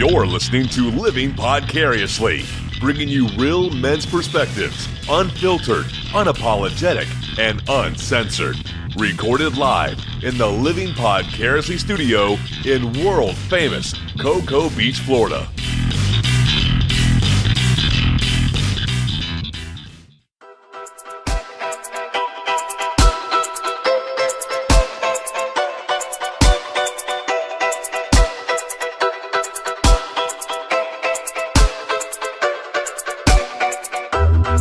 You're listening to Living Podcariously, bringing you real men's perspectives, unfiltered, unapologetic, and uncensored. Recorded live in the Living Podcariously studio in world-famous Cocoa Beach, Florida.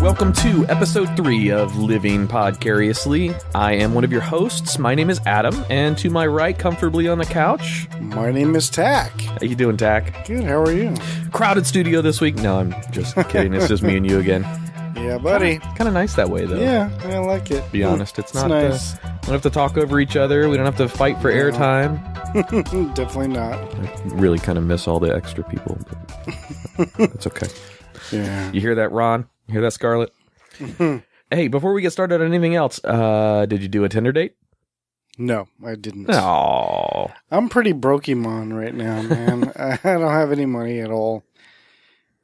Welcome to episode 3 of Living Podcariously. I am one of your hosts. My name is Adam, and to my right, comfortably on the couch, my name is Tach. How you doing, Tach? Good, how are you? Crowded studio this week. No, I'm just kidding. It's just me and you again. Yeah, buddy. Kind of nice that way, though. Yeah, I like it. Be honest, it's not nice. We don't have to talk over each other. We don't have to fight for airtime. Definitely not. I really kind of miss all the extra people, but it's okay. Yeah. You hear that, Ron? You hear that, Scarlett? Hey, before we get started on anything else, did you do a Tinder date? No, I didn't. Oh, I'm pretty brokey-mon right now, man. I don't have any money at all.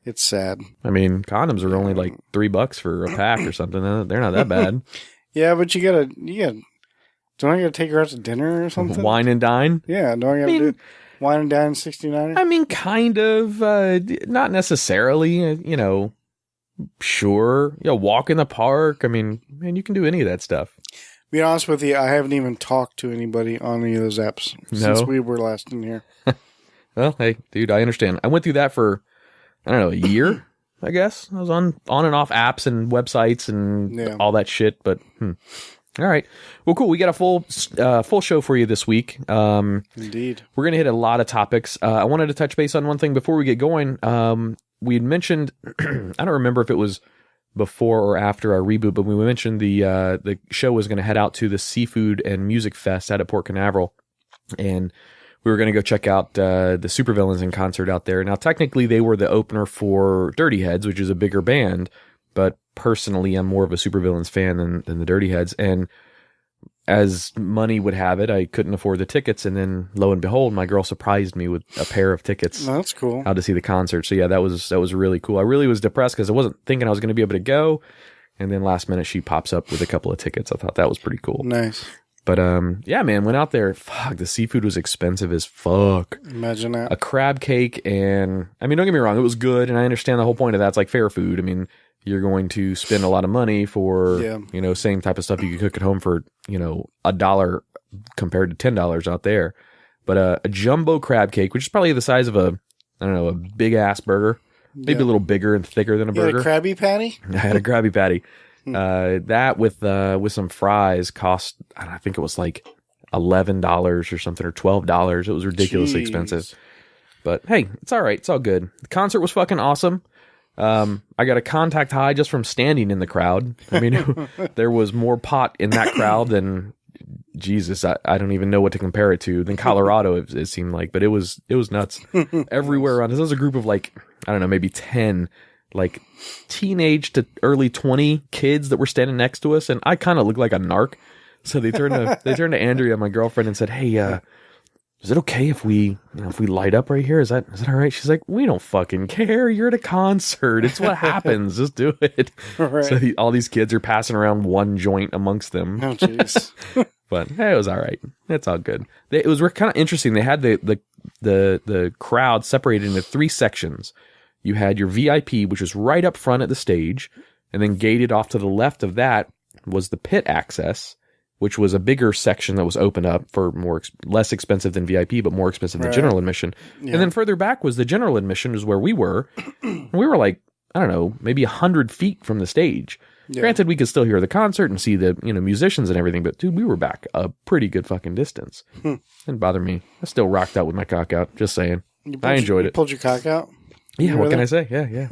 It's sad. I mean, condoms are only like $3 for a pack or something. They're not that bad. Yeah, but you gotta, don't I gotta take her out to dinner or something? Wine and dine? Yeah, don't I gotta do wine and dine 69? I mean, kind of, not necessarily, sure. Walk in the park. I mean, man, you can do any of that stuff. Be honest with you, I haven't even talked to anybody on any of those apps since we were last in here. Well, hey, dude, I understand. I went through that for, I don't know, a year, I guess. I was on and off apps and websites and all that shit, but all right. Well, cool. We got a full show for you this week. Indeed. We're going to hit a lot of topics. I wanted to touch base on one thing before we get going. We had mentioned, I don't remember if it was before or after our reboot, but we mentioned the show was going to head out to the Seafood and Music Fest out at Port Canaveral, and we were going to go check out the Supervillains in concert out there. Now, technically, they were the opener for Dirty Heads, which is a bigger band, but personally, I'm more of a Supervillains fan than the Dirty Heads, and as money would have it, I couldn't afford the tickets, and then lo and behold, my girl surprised me with a pair of tickets. Oh, that's cool. Out to see the concert. So yeah, that was really cool. I really was depressed because I wasn't thinking I was going to be able to go, and then last minute she pops up with a couple of tickets. I thought that was pretty cool. Nice. But yeah, man, went out there. Fuck, the seafood was expensive as fuck. Imagine that. A crab cake, and I mean, don't get me wrong, it was good, and I understand the whole point of that. It's like fair food. I mean, you're going to spend a lot of money for, same type of stuff you could cook at home for, $1 compared to $10 out there. But a jumbo crab cake, which is probably the size of a big ass burger, maybe a little bigger and thicker than a burger. You had a Krabby Patty? I had a Krabby Patty. That with some fries cost, I think it was like $11 or something, or $12. It was ridiculously expensive. But hey, it's all right. It's all good. The concert was fucking awesome. I got a contact high just from standing in the crowd. I mean, there was more pot in that crowd than, Jesus, I don't even know what to compare it to, than Colorado, it seemed like, but it was nuts. Everywhere around. This was a group of like, I don't know, maybe 10, like teenage to early 20 kids that were standing next to us, and I kind of looked like a narc. So they turned to Andrea, my girlfriend, and said, "Hey, is it okay if we light up right here? Is that all right?" She's like, "We don't fucking care. You're at a concert. It's what happens. Just do it." Right. So all these kids are passing around one joint amongst them. Oh, jeez. But hey, it was all right. It's all good. It was kind of interesting. They had the crowd separated into 3 sections. You had your VIP, which was right up front at the stage, and then gated off to the left of that was the pit access, which was a bigger section that was opened up for less expensive than VIP, but more expensive than general admission. Yeah. And then further back was the general admission, is where we were. And we were like, I don't know, maybe 100 feet from the stage. Yeah. Granted, we could still hear the concert and see the musicians and everything, but dude, we were back a pretty good fucking distance. Didn't bother me. I still rocked out with my cock out. Just saying, I enjoyed it. You pulled your cock out? Yeah, what can I say? Yeah.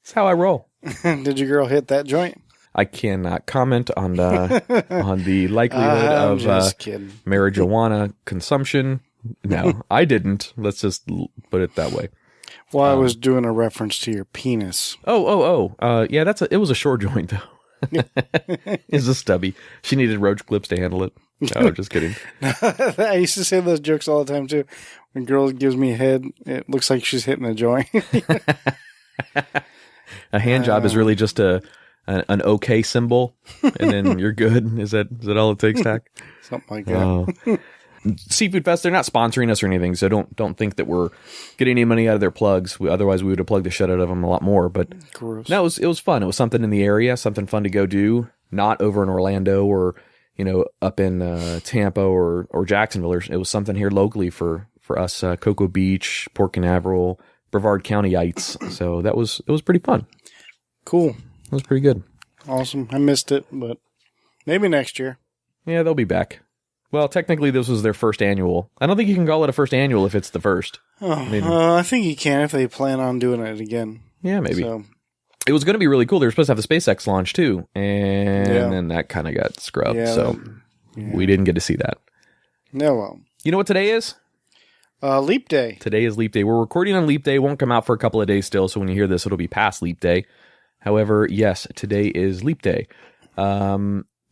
It's how I roll. Did your girl hit that joint? I cannot comment on the likelihood of marijuana consumption. No, I didn't. Let's just put it that way. Well, I was doing a reference to your penis. Yeah, it was a short joint though. It's a stubby. She needed roach clips to handle it. No, just kidding. I used to say those jokes all the time too. When a girl gives me a head, it looks like she's hitting a joint. A hand job is really just an okay symbol, and then you're good. Is that all it takes, Tach? Something like that. Oh. Seafood Fest, they're not sponsoring us or anything, so don't think that we're getting any money out of their plugs. Otherwise, we would have plugged the shit out of them a lot more. But Gross. no, it was fun. It was something in the area, something fun to go do. Not over in Orlando or up in Tampa or Jacksonville. It was something here locally for us, Cocoa Beach, Port Canaveral, Brevard Countyites. So it was pretty fun. Cool. It was pretty good. Awesome. I missed it, but maybe next year. Yeah, they'll be back. Well, technically, this was their first annual. I don't think you can call it a first annual if it's the first. Oh, I think you can if they plan on doing it again. Yeah, maybe. So. It was going to be really cool. They were supposed to have the SpaceX launch, too. And then that kind of got scrubbed. Yeah, so we didn't get to see that. No, well. You know what today is? Leap Day. Today is Leap Day. We're recording on Leap Day. Won't come out for a couple of days still. So when you hear this, it'll be past Leap Day. However, yes, today is Leap Day.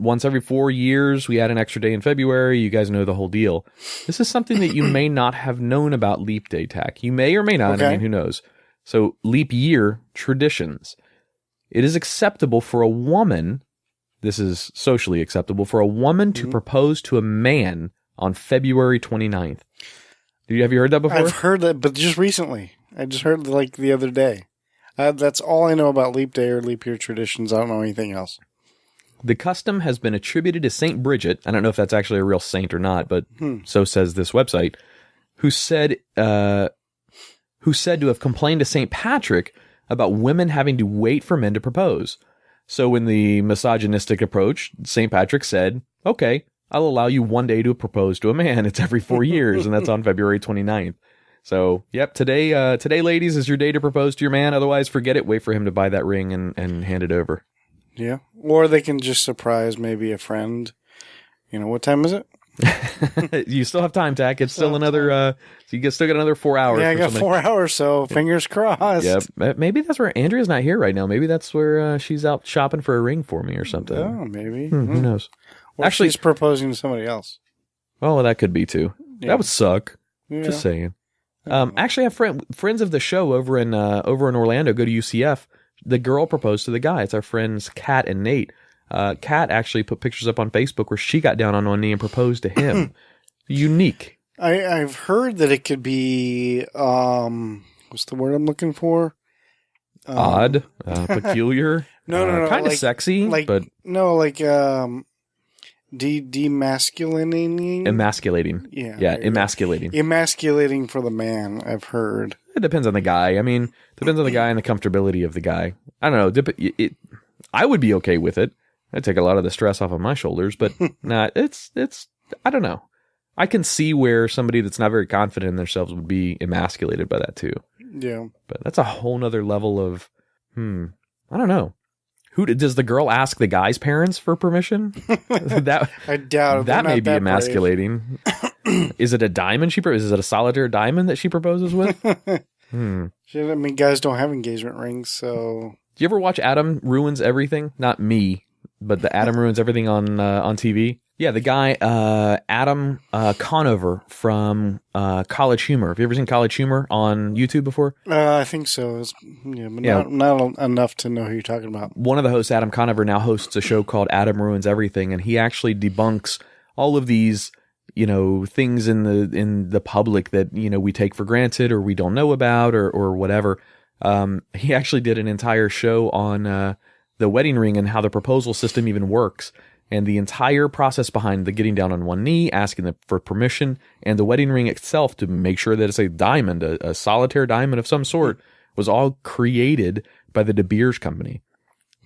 Once every 4 years, we add an extra day in February. You guys know the whole deal. This is something that you may not have known about Leap Day, Tach. You may or may not. Okay. I mean, who knows? So, leap year traditions. It is acceptable for a woman, this is socially acceptable, for a woman to propose to a man on February 29th. Have you heard that before? I've heard that, but just recently. I just heard like the other day. That's all I know about Leap Day or leap year traditions. I don't know anything else. The custom has been attributed to Saint Bridget. I don't know if that's actually a real saint or not, but so says this website, who said to have complained to Saint Patrick about women having to wait for men to propose. So in the misogynistic approach, Saint Patrick said, okay, I'll allow you 1 day to propose to a man. It's every 4 years, and that's on February 29th. So, yep, today, ladies, is your day to propose to your man. Otherwise, forget it. Wait for him to buy that ring and hand it over. Yeah. Or they can just surprise maybe a friend. What time is it? You still have time, Tach. It's still another, so you still got another 4 hours. Yeah, I got 4 hours, so fingers crossed. Yep. Maybe that's where Andrea's not here right now. Maybe that's where she's out shopping for a ring for me or something. Oh, maybe. Who knows? Or Actually, she's proposing to somebody else. Oh, that could be too. Yeah. That would suck. Yeah. Just saying. Actually, I have friends of the show over in Orlando. Go to UCF. The girl proposed to the guy. It's our friends Kat and Nate. Kat actually put pictures up on Facebook where she got down on one knee and proposed to him. Unique. I've heard that it could be what's the word I'm looking for? Odd, peculiar. No, kind of sexy, but no, like demasculating. Emasculating. Yeah, emasculating. Emasculating for the man, I've heard. It depends on the guy. I mean, depends on the guy and the comfortability of the guy. I don't know. I would be okay with it. I'd take a lot of the stress off of my shoulders, but it's. I don't know. I can see where somebody that's not very confident in themselves would be emasculated by that too. Yeah, but that's a whole nother level of. I don't know. Who does the girl ask the guy's parents for permission? That I doubt it. That may be emasculating. Is it a diamond is it a solitaire diamond that she proposes with? I mean, guys don't have engagement rings, so. Do you ever watch Adam Ruins Everything? Not me, but the Adam Ruins Everything on TV. Yeah, the guy Adam Conover from College Humor. Have you ever seen College Humor on YouTube before? I think so. Not enough to know who you're talking about. One of the hosts, Adam Conover, now hosts a show called Adam Ruins Everything, and he actually debunks all of these, things in the public that we take for granted or we don't know about or whatever. He actually did an entire show on the wedding ring and how the proposal system even works. And the entire process behind the getting down on one knee, asking them for permission, and the wedding ring itself to make sure that it's a diamond, a solitaire diamond of some sort, was all created by the De Beers Company.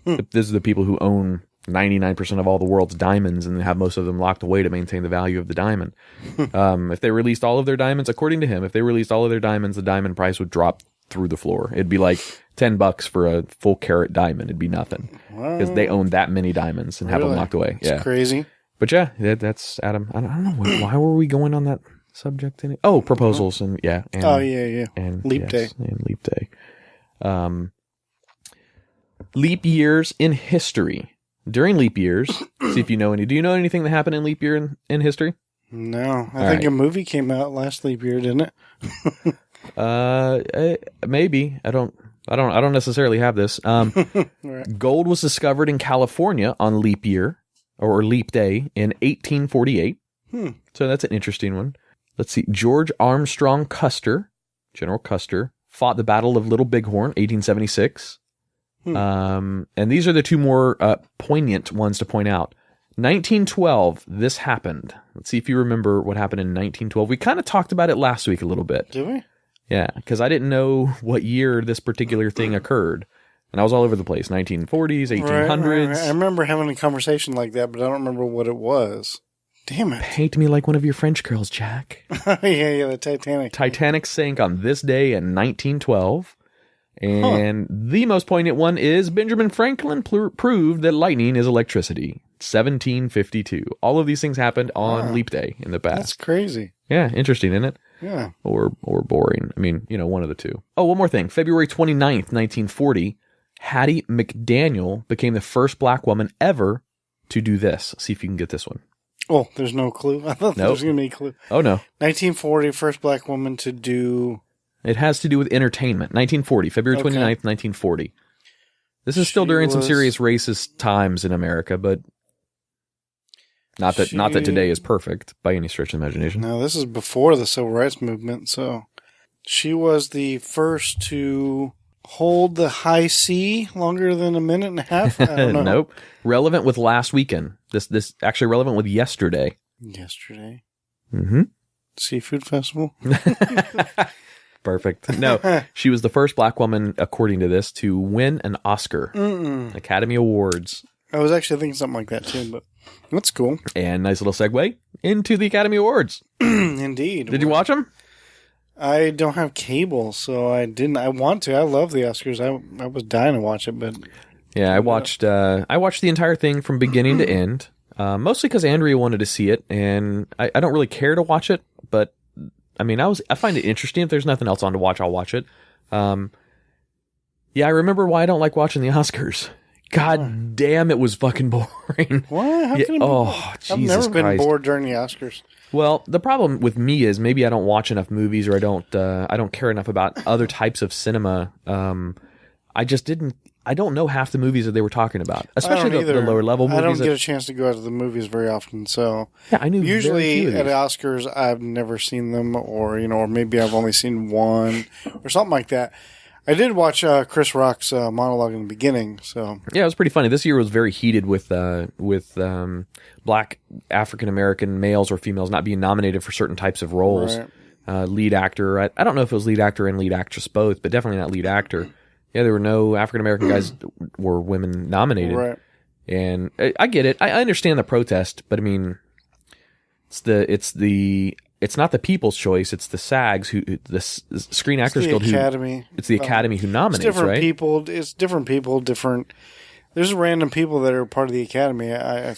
This is the people who own 99% of all the world's diamonds and have most of them locked away to maintain the value of the diamond. If they released all of their diamonds, according to him, if they released all of their diamonds, the diamond price would drop through the floor. It'd be like $10 for a full carat diamond. It'd be nothing because they own that many diamonds and have them locked away. It's crazy. But yeah, that's Adam. I don't know why were we going on that subject. Proposals and and Leap Day and Leap Day. Leap years in history. during leap years. See if you know any. Do you know anything that happened in leap year in history? No, I think a movie came out last leap year, didn't it? Maybe. I don't necessarily have this. Right. Gold was discovered in California on leap year or leap day in 1848. So that's an interesting one. Let's see. George Armstrong Custer, General Custer, fought the Battle of Little Bighorn, 1876. And these are the two more poignant ones to point out. 1912, this happened. Let's see if you remember what happened in 1912. We kind of talked about it last week a little bit. Did we? Yeah, because I didn't know what year this particular thing occurred. And I was all over the place. 1940s, 1800s. Right. I remember having a conversation like that, but I don't remember what it was. Damn it. Paint me like one of your French girls, Jack. yeah, the Titanic. Titanic sank on this day in 1912. And the most poignant one is Benjamin Franklin proved that lightning is electricity. 1752. All of these things happened on leap day in the past. That's crazy. Yeah, interesting, isn't it? Yeah. Or boring. I mean, one of the two. Oh, one more thing. February 29th, 1940, Hattie McDaniel became the first black woman ever to do this. See if you can get this one. Oh, there's no clue. I thought there was going to be a clue. Oh, no. 1940, first black woman to do... It has to do with entertainment. 1940, February 29th, 1940. This is still during some serious racist times in America, but not that today is perfect by any stretch of the imagination. No, this is before the Civil Rights Movement, so she was the first to hold the high C longer than a minute and a half. I don't know. Nope. Relevant with last weekend. This actually relevant with yesterday. Yesterday. Mm-hmm. Seafood Festival. Perfect. No, she was the first black woman, according to this, to win an Oscar. Academy Awards. I was actually thinking something like that too, but that's cool. And nice little segue into the Academy Awards. Indeed. Did you watch them? I don't have cable, so I didn't. I want to. I love the Oscars. I was dying to watch it, but yeah, I watched the entire thing from beginning to end. Mostly because Andrea wanted to see it, and I don't really care to watch it, but I mean, I find it interesting. If there's nothing else on to watch, I'll watch it. Yeah, I remember why I don't like watching the Oscars. God damn, it was fucking boring. What? How can it be? Jesus I've never been Christ. bored during the Oscars. Well, the problem with me is maybe I don't watch enough movies, or I don't care enough about other types of cinema. I don't know half the movies that they were talking about, especially the lower level movies. I don't get a chance to go out to the movies very often, so yeah, I knew usually very few of at Oscars I've never seen them, or or maybe I've only seen one or something like that. I did watch Chris Rock's monologue in the beginning, so yeah, it was pretty funny. This year was very heated with black African American males or females not being nominated for certain types of roles. Right. Lead actor, I don't know if it was lead actor and lead actress both, but definitely not lead actor. Yeah, there were no African American guys were women nominated, right? And I get it. I understand the protest, but I mean, it's not the People's Choice. It's the SAGs the Screen Actors Guild Academy. It's the Academy who nominates, it's different right? People. It's different people. There's random people that are part of the Academy. I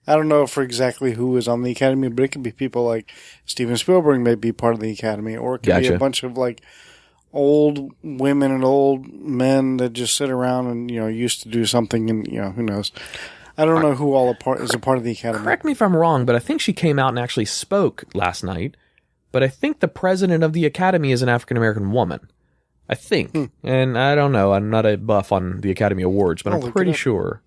don't know for exactly who is on the Academy, but it could be people like Steven Spielberg may be part of the Academy, or it could be a bunch of like old women and old men that just sit around and used to do something, and who knows. I don't know who all is a part of the Academy. Correct me if I'm wrong, but I think she came out and actually spoke last night. But I think the president of the Academy is an African American woman. I think. And I don't know. I'm not a buff on the Academy Awards, but I'm pretty sure.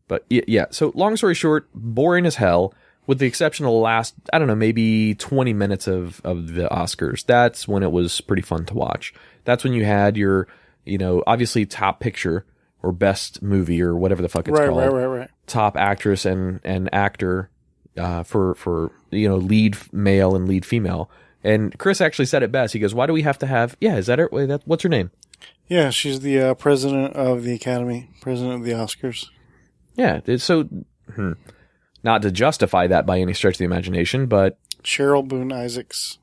But yeah, so long story short, boring as hell, with the exception of the last, I don't know, maybe 20 minutes of the Oscars. That's when it was pretty fun to watch. That's when you had your, obviously top picture or best movie or whatever the fuck it's called. Right. Top actress and actor for lead male and lead female. And Chris actually said it best. He goes, "Why do we have to have?" Yeah, is that her? Wait, what's her name? Yeah, she's the president of the Academy, president of the Oscars. Yeah, so not to justify that by any stretch of the imagination, but Cheryl Boone Isaacs.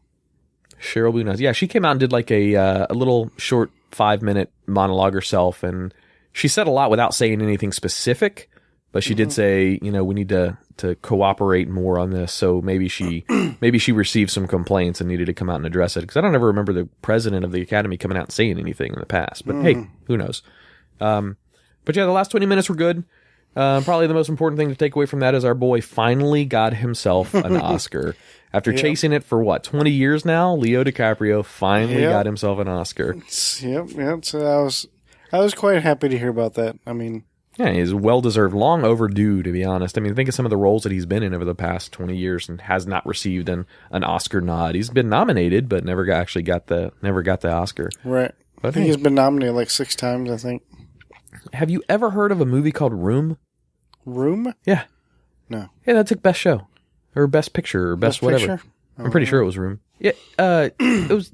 Yeah, she came out and did like a little short 5-minute monologue herself, and she said a lot without saying anything specific. But she did say, we need to cooperate more on this. So maybe she received some complaints and needed to come out and address it. Because I don't ever remember the president of the Academy coming out and saying anything in the past. But hey, who knows? But yeah, the last 20 minutes were good. Probably the most important thing to take away from that is our boy finally got himself an Oscar. After chasing it for, 20 years now? Leo DiCaprio finally got himself an Oscar. Yep. So I was quite happy to hear about that. I mean... Yeah, he's well-deserved, long overdue, to be honest. I mean, think of some of the roles that he's been in over the past 20 years and has not received an Oscar nod. He's been nominated, but never got the Oscar. Right. But I think he's been nominated like 6 times, I think. Have you ever heard of a movie called Room? Room? Yeah. No. Yeah, that took Best Show. Or Best Picture, or Best whatever. Picture? I'm pretty sure it was Room. Yeah, it was...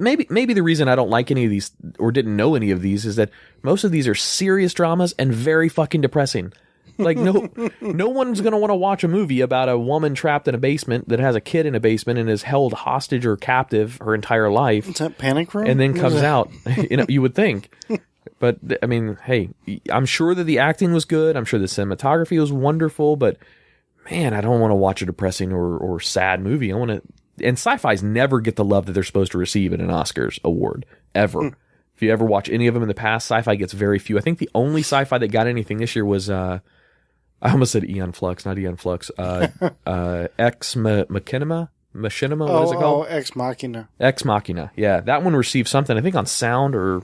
Maybe the reason I don't like any of these or didn't know any of these is that most of these are serious dramas and very fucking depressing. Like no one's going to want to watch a movie about a woman trapped in a basement that has a kid in a basement and is held hostage or captive her entire life. Is that Panic Room? And then comes out, you would think. But I mean, hey, I'm sure that the acting was good. I'm sure the cinematography was wonderful, but man, I don't want to watch a depressing or sad movie. I want to. And sci-fis never get the love that they're supposed to receive at an Oscars award, ever. If you ever watch any of them in the past, sci-fi gets very few. I think the only sci-fi that got anything this year was, I almost said Eon Flux, not Eon Flux, Ex Machinima, what is it called? Ex Machina. Ex Machina, yeah. That one received something, I think on sound or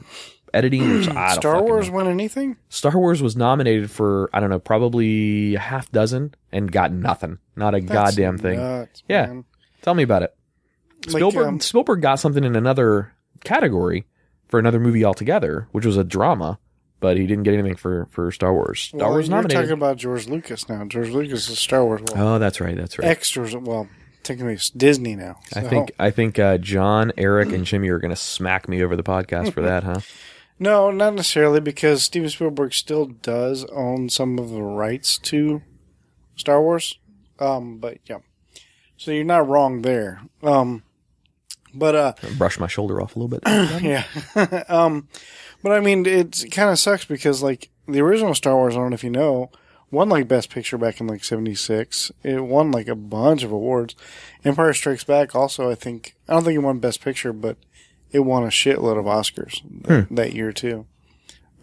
editing. Or, Star Wars won anything? Star Wars was nominated for, I don't know, probably a half dozen and got nothing. Not a goddamn thing. Nuts, yeah. Man. Tell me about it. Spielberg got something in another category for another movie altogether, which was a drama, but he didn't get anything for Star Wars. Star Wars nominated. You're talking about George Lucas now. George Lucas is Star Wars. Oh, that's right. Extras. Well, technically it's Disney now. So. I think John, Eric, and Jimmy are going to smack me over the podcast for that, huh? No, not necessarily, because Steven Spielberg still does own some of the rights to Star Wars. But yeah. So you're not wrong there. Brush my shoulder off a little bit. Yeah. But I mean, it kind of sucks because like the original Star Wars, I don't know if you know, won like Best Picture back in like 76. It won like a bunch of awards. Empire Strikes Back also, I don't think it won Best Picture, but it won a shitload of Oscars that year too.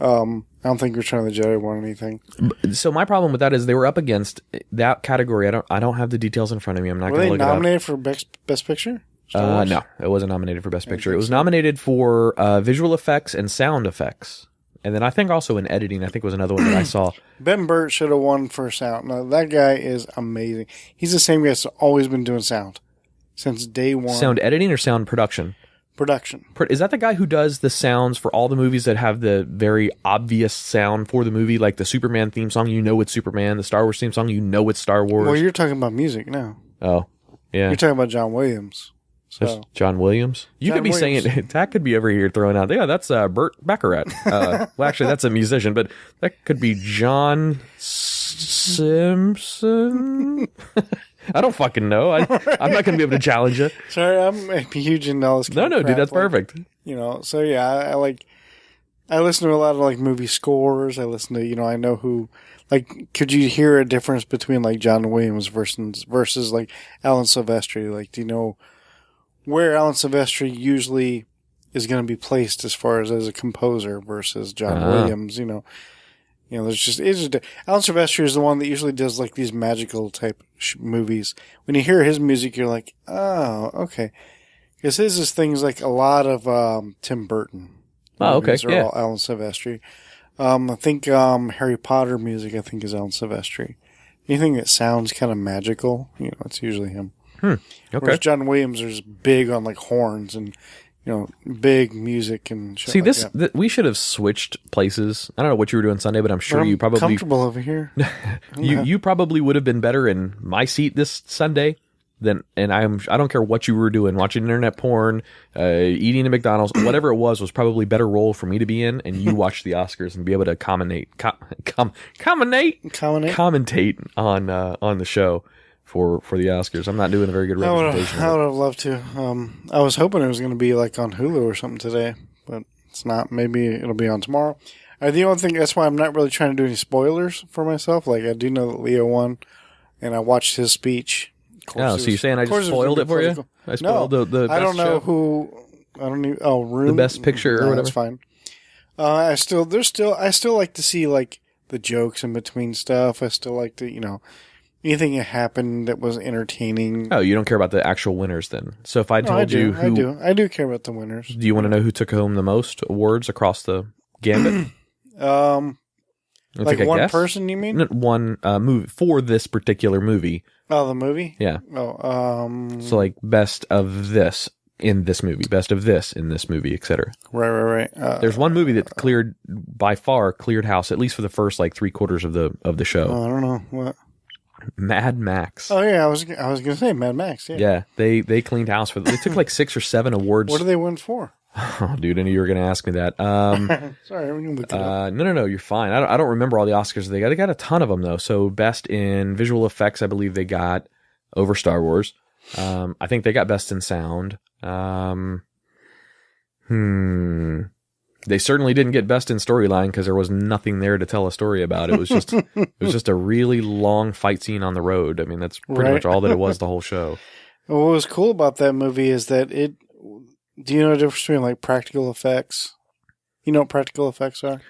I don't think Return of the Jedi won anything. So my problem with that is they were up against that category. I don't have the details in front of me. I'm not going to look it up. Were they nominated for Best Picture? No, it wasn't nominated for Best Picture. It was nominated for visual effects and sound effects. And then I think also in editing, I think was another one that I saw. Ben Burt should have won for sound. Now, that guy is amazing. He's the same guy that's always been doing sound since day one. Sound editing or sound production? Production. Is that the guy who does the sounds for all the movies that have the very obvious sound for the movie? Like the Superman theme song, you know it's Superman. The Star Wars theme song, you know it's Star Wars. Well, you're talking about music now. Oh, yeah. You're talking about John Williams. So. John Williams? You could be saying it. Tach could be over here throwing out, yeah, that's Burt Baccarat. Well, actually, that's a musician, but that could be John Simpson. I don't fucking know. I'm not going to be able to challenge you. Sorry, I'm huge into all this kind of crap. Dude, that's perfect. So yeah, I listen to a lot of like movie scores. I listen to, I know who, like, could you hear a difference between like John Williams versus like Alan Silvestri? Like, do you know where Alan Silvestri usually is going to be placed as far as a composer versus John Williams? There's just Alan Silvestri is the one that usually does like these magical type movies. When you hear his music, you're like, oh, okay, because his is things like a lot of Tim Burton. Oh, okay, are all Alan Silvestri. I think Harry Potter music, I think, is Alan Silvestri. Anything that sounds kind of magical, it's usually him. Okay. Whereas John Williams is big on like horns and big music and shit. See, we should have switched places. I don't know what you were doing Sunday, but I'm sure you probably comfortable over here. You probably would have been better in my seat this Sunday than, and I don't care what you were doing, watching internet porn, eating at McDonald's, whatever it was probably better role for me to be in, and you watch the Oscars and be able to commentate on the show. For the Oscars. I'm not doing a very good representation. I would have loved to. I was hoping it was going to be like on Hulu or something today, but it's not. Maybe it'll be on tomorrow. The only thing, that's why I'm not really trying to do any spoilers for myself. Like, I do know that Leo won, and I watched his speech. So you're saying I just spoiled it for you? I spoiled the best I don't know show? who. I don't even. Oh, Room. The best picture or whatever. That's fine. I still like to see like the jokes in between stuff. I still like to, anything that happened that was entertaining. Oh, you don't care about the actual winners then? So if I told you who... I do care about the winners. Do you want to know who took home the most awards across the gambit? Like one person, you mean? One movie for this particular movie. Oh, the movie? Yeah. Oh, so like best of this in this movie, best of this in this movie, etc. Right. There's one movie that by far cleared house, at least for the first like 3/4 of the show. I don't know what. Mad Max. Oh yeah, I was gonna say Mad Max. Yeah. Yeah, they cleaned house for. They took like 6 or 7 awards. What did they win for? Oh, dude, I knew you were going to ask me that. Sorry, I'm gonna look it up. No, you're fine. I don't remember all the Oscars they got. They got a ton of them though. So best in visual effects, I believe they got over Star Wars. I think they got best in sound. They certainly didn't get best in storyline because there was nothing there to tell a story about. It was just a really long fight scene on the road. I mean, that's pretty much all that it was the whole show. Well, what was cool about that movie is that it. Do you know the difference between like practical effects? You know what practical effects are?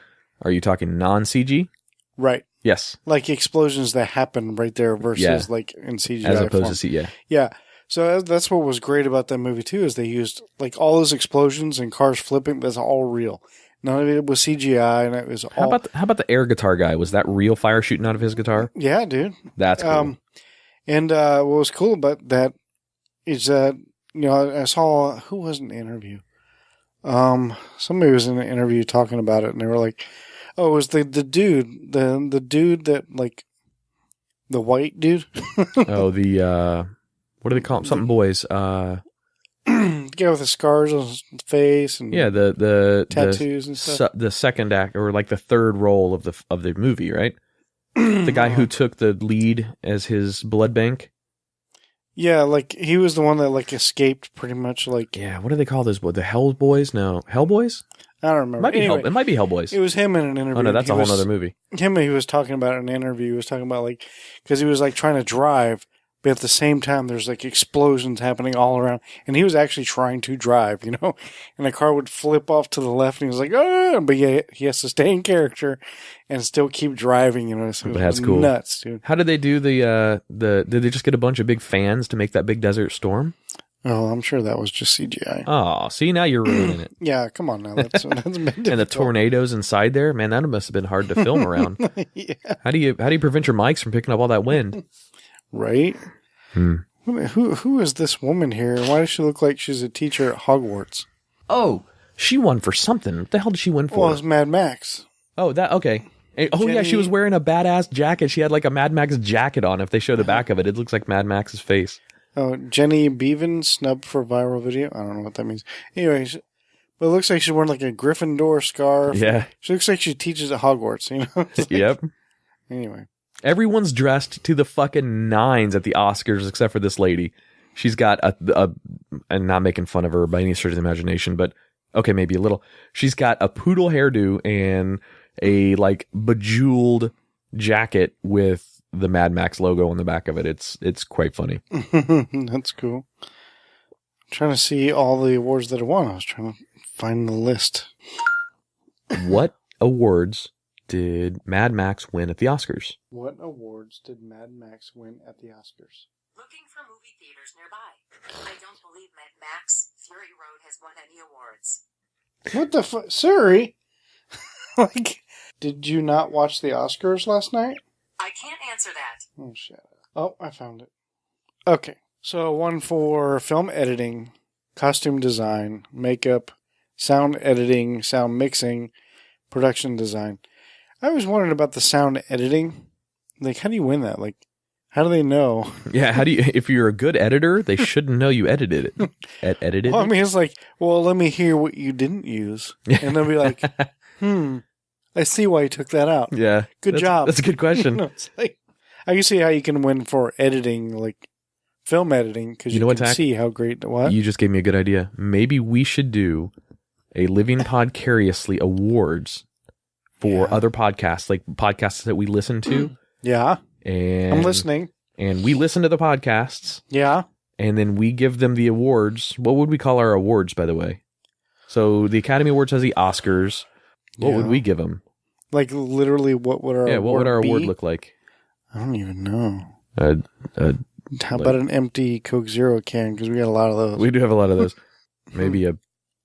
Are you talking non-CG? Right. Yes. Like explosions that happen right there versus like in CGI as opposed form. to CGI. Yeah. So that's what was great about that movie too, is they used like all those explosions and cars flipping. That's all real. None of it was CGI, and it was all. How about the air guitar guy? Was that real fire shooting out of his guitar? Yeah, dude. That's cool. And what was cool about that is that I saw who was in the interview. Somebody was in an interview talking about it, and they were like, "Oh, it was the dude, the dude that like the white dude." Oh, the what do they call him? Something boys. The guy with the scars on his face and the tattoos and stuff. The second act or like the third role of the movie, right? The guy who took the lead as his blood bank. Yeah, like he was the one that like escaped pretty much. Like what do they call those? The Hell Boys? No, Hell Boys. I don't remember. It might be Hellboys. It was him in an interview. Oh no, that's a whole other movie. He was talking about it in an interview. He was talking about like because he was like trying to drive. But at the same time, there's like explosions happening all around. And he was actually trying to drive, and the car would flip off to the left and he was like, oh, but yeah, he has to stay in character and still keep driving, So but that's cool. Nuts, dude. How did they do did they just get a bunch of big fans to make that big desert storm? Oh, I'm sure that was just CGI. Oh, see, now you're really in it. Yeah, come on now. That's been difficult. And the tornadoes inside there, man, that must have been hard to film around. Yeah. How do you prevent your mics from picking up all that wind? Right? Who is this woman here? Why does she look like she's a teacher at Hogwarts? Oh, she won for something. What the hell did she win for? Well, it's Mad Max. Oh, okay. Yeah, she was wearing a badass jacket. She had like a Mad Max jacket on. If they show the back of it, it looks like Mad Max's face. Oh, Jenny Beavan snubbed for viral video. I don't know what that means. Anyways, but it looks like she's wearing like a Gryffindor scarf. Yeah. She looks like she teaches at Hogwarts, Like, yep. Anyway. Everyone's dressed to the fucking nines at the Oscars except for this lady. She's got and not making fun of her by any stretch of the imagination, but okay, maybe a little. She's got a poodle hairdo and a like bejeweled jacket with the Mad Max logo on the back of it. It's quite funny. That's cool. I'm trying to see all the awards that it won. I was trying to find the list. What awards did Mad Max win at the Oscars? What awards did Mad Max win at the Oscars? Looking for movie theaters nearby. I don't believe Mad Max Fury Road has won any awards. What the fuck? Siri? Like, did you not watch the Oscars last night? I can't answer that. Oh, shit. Oh, I found it. Okay. So, one for film editing, costume design, makeup, sound editing, sound mixing, production design. I always wondered about the sound editing. Like, how do you win that? Like, how do they know? Yeah, how do you? If you're a good editor, they shouldn't know you edited it. Edited? Well, I mean, it's like, well, let me hear what you didn't use, and they'll be like, I see why you took that out. Yeah, good job. That's a good question. It's like, I can see how you can win for editing, like film editing, because you know can see how great it was. You just gave me a good idea. Maybe we should do a Living Podcariously Awards for other podcasts, like podcasts that we listen to. Yeah. And I'm listening. And we listen to the podcasts. Yeah. And then we give them the awards. What would we call our awards, by the way? So the Academy Awards has the Oscars. What would we give them? Like literally, what would our what would our award award be? look like? I don't even know. How Like- about an empty Coke Zero can? Because we got a lot of those. We do have a lot of those. Maybe a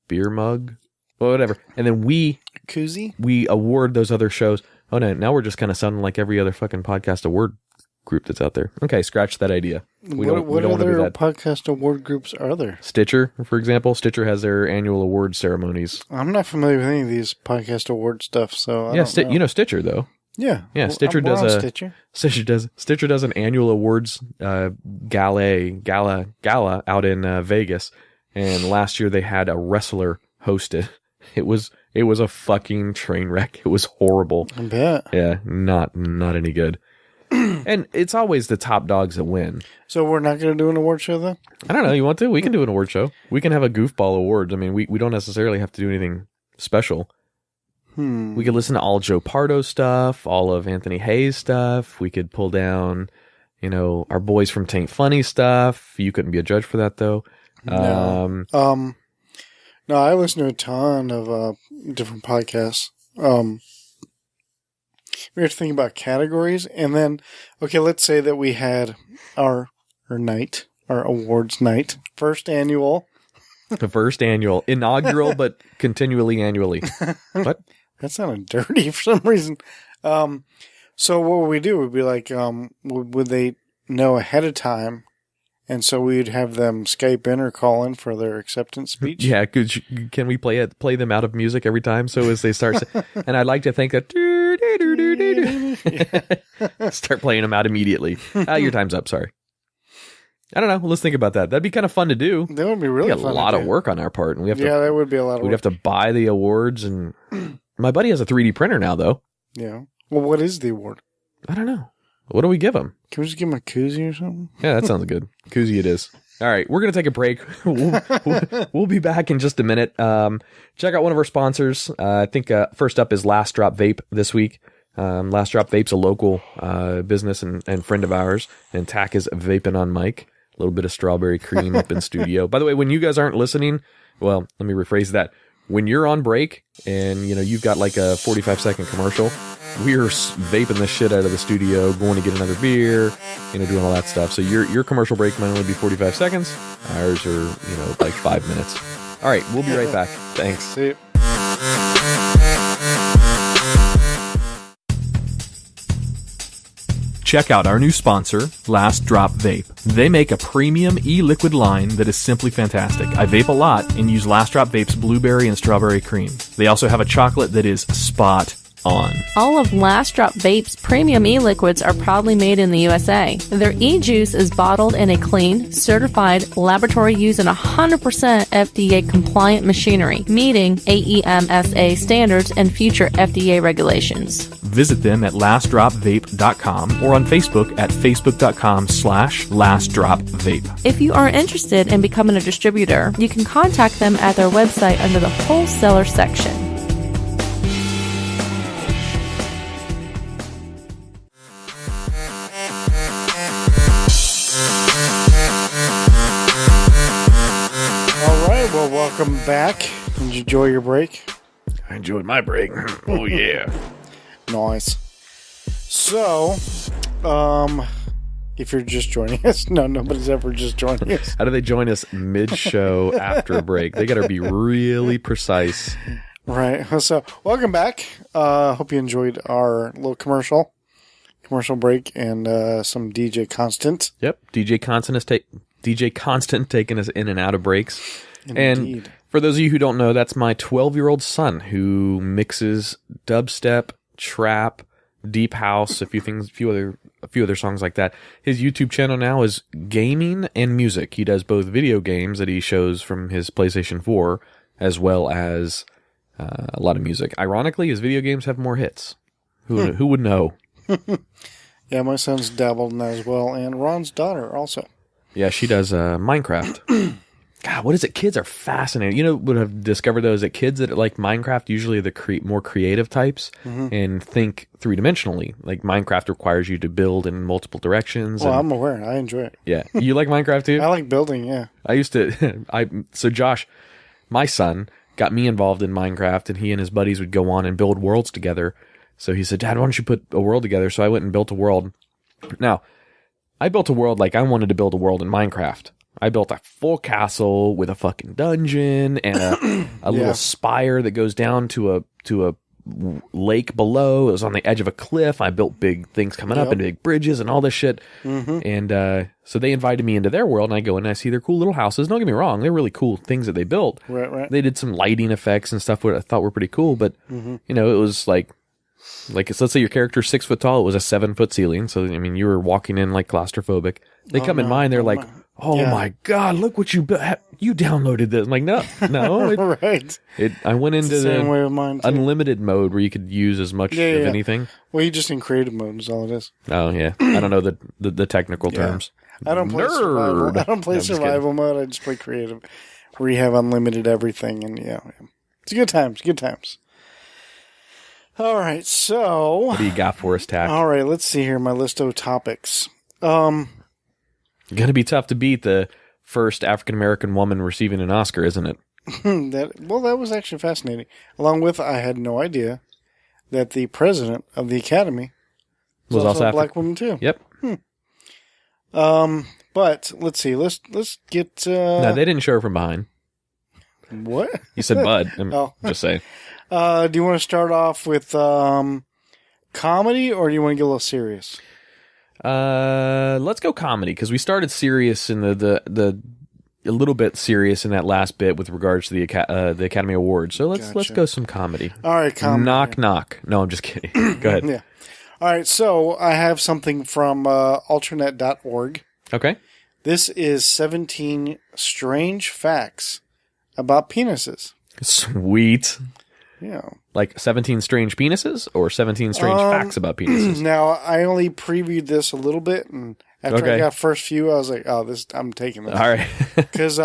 beer mug, well, whatever. And then we Koozie? award those other shows. Oh no, now we're just kind of sounding like every other fucking podcast award group that's out there. Okay, scratch that idea. We don't want to do other that. podcast award groups are there? Stitcher, for example, Stitcher has their annual award ceremonies. I'm not familiar with any of these podcast award stuff, so I Yeah, don't know. you know Stitcher though. Yeah, Yeah, Stitcher we're does on a Stitcher. Stitcher does an annual awards gala out in Vegas, and last year they had a wrestler host it. It was a fucking train wreck. It was horrible. I bet. Yeah, not any good. And it's always the top dogs that win. So we're not going to do an award show then? I don't know. You want to? We can do an award show. We can have a goofball awards. I mean, we don't necessarily have to do anything special. We could listen to all Joe Pardo stuff, all of Anthony Hayes stuff. We could pull down, our boys from Taint Funny stuff. You couldn't be a judge for that though. No. No, I listen to a ton of different podcasts. We have to think about categories, and then, okay, let's say that we had our awards night, first annual. The first annual, inaugural, but continually annually. What? That sounded dirty for some reason. So what would we do? We'd be like, would they know ahead of time? And so we'd have them Skype in or call in for their acceptance speech. Yeah, can we play them out of music every time? So as they start, and I'd like to think that start playing them out immediately. Your time's up. Sorry. I don't know. Let's think about that. That'd be kind of fun to do. That would be really fun. A lot of work on our part, and we have to. Yeah, that would be a lot of work. We'd have to buy the awards, and my buddy has a 3D printer now, though. Yeah. Well, what is the award? I don't know. What do we give him? Can we just give him a koozie or something? Yeah, that sounds good. Koozie it is. All right, we're going to take a break. We'll be back in just a minute. Check out one of our sponsors. I think first up is Last Drop Vape this week. Last Drop Vape's a local business and friend of ours, and Tach is vaping on mic. A little bit of strawberry cream up in studio. By the way, when you guys aren't listening, well, let me rephrase that. When you're on break and you've got like a 45-second commercial, we're vaping the shit out of the studio, going to get another beer, doing all that stuff. So your commercial break might only be 45 seconds. Ours are, like 5 minutes. All right, we'll be right back. Thanks. See you. Check out our new sponsor, Last Drop Vape. They make a premium e-liquid line that is simply fantastic. I vape a lot and use Last Drop Vape's blueberry and strawberry cream. They also have a chocolate that is spot on. All of Last Drop Vape's premium e-liquids are proudly made in the USA. Their e-juice is bottled in a clean, certified, laboratory used in 100% FDA compliant machinery, meeting AEMSA standards and future FDA regulations. Visit them at lastdropvape.com or on Facebook at facebook.com/lastdropvape. If you are interested in becoming a distributor, you can contact them at their website under the wholesaler section. All right, well, welcome back. Did you enjoy your break? I enjoyed my break. Oh, yeah. Nice. So, if you're just joining us, no, nobody's ever just joining us. How do they join us mid-show after a break? They got to be really precise. Right. So, welcome back. Hope you enjoyed our little commercial break, and some DJ Constant. Yep. DJ Constant taking us in and out of breaks. Indeed. And for those of you who don't know, that's my 12-year-old son who mixes dubstep, trap, deep house, a few other songs like that. His YouTube channel now is gaming and music. He does both video games that he shows from his PlayStation 4 as well as a lot of music. Ironically, his video games have more hits. Who would know? Yeah, my son's dabbled in that as well, and Ron's daughter also. Yeah, she does Minecraft. God, what is it? Kids are fascinating. You know what I've discovered, though, is that kids that like Minecraft, usually the more creative types and think three-dimensionally. Like Minecraft requires you to build in multiple directions. Well, I'm aware. I enjoy it. Yeah. You like Minecraft, too? I like building, yeah. I used to... So Josh, my son, got me involved in Minecraft, and he and his buddies would go on and build worlds together. So he said, Dad, why don't you put a world together? So I went and built a world. Now, I built a world like I wanted to build a world in Minecraft. I built a full castle with a fucking dungeon and a little spire that goes down to a lake below. It was on the edge of a cliff. I built big things coming up and big bridges and all this shit. And so they invited me into their world, and I go and I see their cool little houses. Don't get me wrong, they're really cool things that they built. Right. They did some lighting effects and stuff that I thought were pretty cool, but you know, it was like let's say your character's 6 foot tall. It was a 7 foot ceiling, so I mean, you were walking in like claustrophobic. They come in mine, they're like, "Oh my god, look what you downloaded this." I'm like, no, right. I went into the same way with mine, too. Unlimited mode where you could use as much of anything. Well, you just in creative mode is all it is. Oh yeah, I don't know the technical terms. I don't play survival. I don't play survival mode. I just play creative, where you have unlimited everything, and it's good times. Good times. All right, so what do you got for us, Tach? All right, let's see here. My list of topics. Going to be tough to beat the first African American woman receiving an Oscar, isn't it? That was actually fascinating. Along with, I had no idea that the president of the Academy was also a black woman too. Yep. But let's see. Let's get. No, they didn't show her from behind. What? You said bud. I'm just saying. Do you want to start off with comedy, or do you want to get a little serious? Let's go comedy, because we started serious in the a little bit serious in that last bit with regards to the Academy Awards. So let's go some comedy. All right, comedy. Knock knock. No, I'm just kidding. Go ahead. Yeah. All right, so I have something from alternate.org. Okay. This is 17 strange facts about penises. Sweet. Yeah. Like 17 strange penises or 17 strange facts about penises? Now, I only previewed this a little bit, and after I got first few, I was like, I'm taking this. All right. Because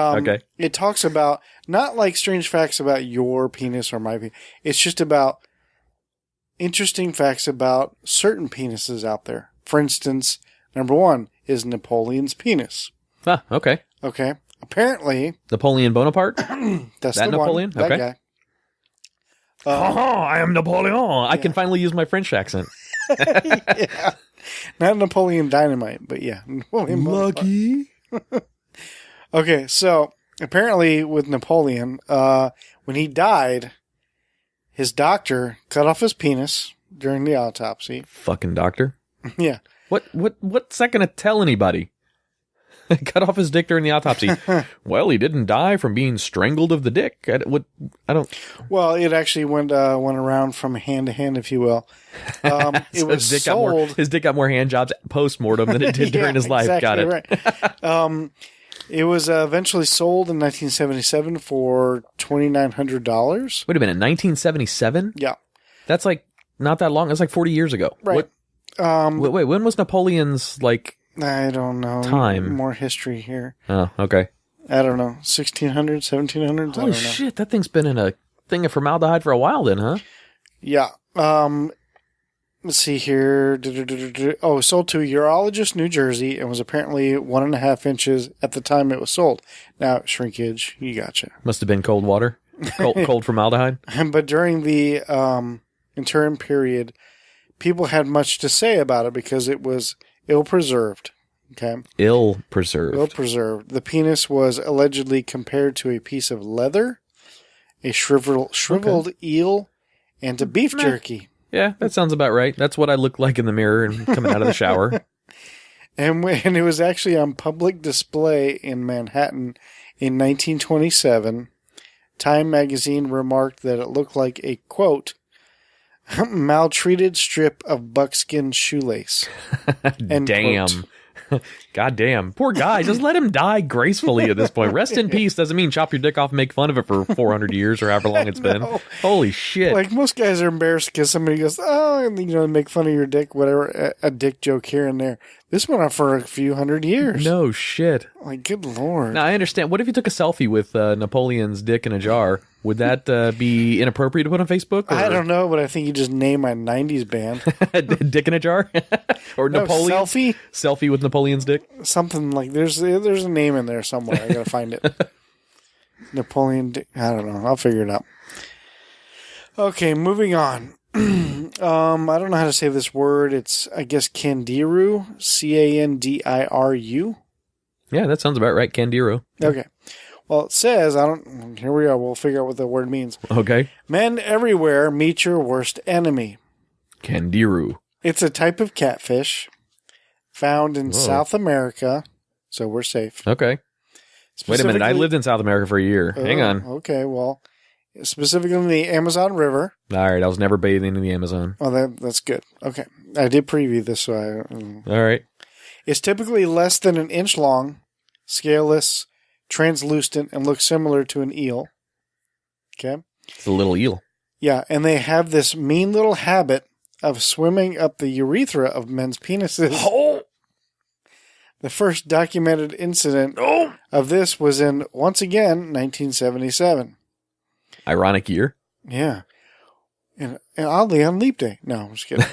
it talks about, not like strange facts about your penis or my penis. It's just about interesting facts about certain penises out there. For instance, number 1 is Napoleon's penis. Ah, okay. Okay. Apparently. Napoleon Bonaparte? That's that the Napoleon? One. That guy. I am Napoleon. I can finally use my French accent. Yeah. Not Napoleon Dynamite, but yeah. Napoleon Lucky. Okay, so apparently with Napoleon, when he died, his doctor cut off his penis during the autopsy. Fucking doctor. Yeah. What's that going to tell anybody? Cut off his dick during the autopsy. Well, he didn't die from being strangled of the dick. I don't. Well, it actually went around from hand to hand, if you will. It so was sold. His dick got more hand jobs post mortem than it did during his life. Exactly Got it. Right. It was eventually sold in 1977 for $2,900. Wait a minute, 1977? Yeah, that's like not that long. That's like 40 years ago. Right. Wait, when was Napoleon's like? I don't know. Time. More history here. Oh, okay. I don't know. 1600s, 1700s? Holy shit, that thing's been in a thing of formaldehyde for a while then, huh? Yeah. Let's see here. Sold to a urologist, New Jersey, and was apparently 1.5 inches at the time it was sold. Now, shrinkage, you gotcha. Must have been cold water. Cold formaldehyde. But during the interim period, people had much to say about it because it was ill-preserved. Okay. Ill-preserved. The penis was allegedly compared to a piece of leather, a shriveled eel, and to beef jerky. Yeah, that sounds about right. That's what I look like in the mirror and coming out of the shower. And when it was actually on public display in Manhattan in 1927, Time magazine remarked that it looked like a, quote, maltreated strip of buckskin shoelace. Damn. God damn. Poor guy. Just let him die gracefully at this point. Rest in peace doesn't mean chop your dick off and make fun of it for 400 years or however long it's been. Holy shit. Like, most guys are embarrassed because somebody goes, and make fun of your dick, whatever, a dick joke here and there. This went on for a few hundred years. No shit. Like, good lord. Now, I understand. What if you took a selfie with Napoleon's dick in a jar? Would that be inappropriate to put on Facebook? Or? I don't know, but I think you just name my 90s band. Dick in a jar? Or no, Napoleon? Selfie? Selfie with Napoleon's dick? Something like, there's a name in there somewhere. I gotta find it. Napoleon dick. I don't know. I'll figure it out. Okay, moving on. I don't know how to say this word. It's, I guess, Candiru. Candiru. Yeah, that sounds about right. Candiru. Okay. Well, it says, here we are. We'll figure out what the word means. Okay. Men everywhere meet your worst enemy. Candiru. It's a type of catfish found in South America, so we're safe. Okay. Wait a minute. I lived in South America for a year. Hang on. Okay, well, specifically in the Amazon River. All right. I was never bathing in the Amazon. Oh, that's good. Okay. I did preview this, so All right. It's typically less than an inch long, scaleless, translucent, and looks similar to an eel. Okay? It's a little eel. Yeah, and they have this mean little habit of swimming up the urethra of men's penises. Oh! The first documented incident of this was in, once again, 1977. Ironic year. Yeah. And oddly, on Leap Day. No, I'm just kidding.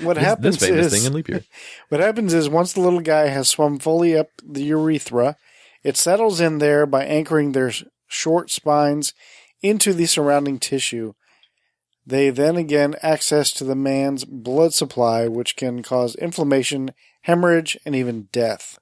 What happens this famous is, thing in Leap Year. What happens is, once the little guy has swum fully up the urethra, it settles in there by anchoring their short spines into the surrounding tissue. They then again access to the man's blood supply, which can cause inflammation, hemorrhage, and even death.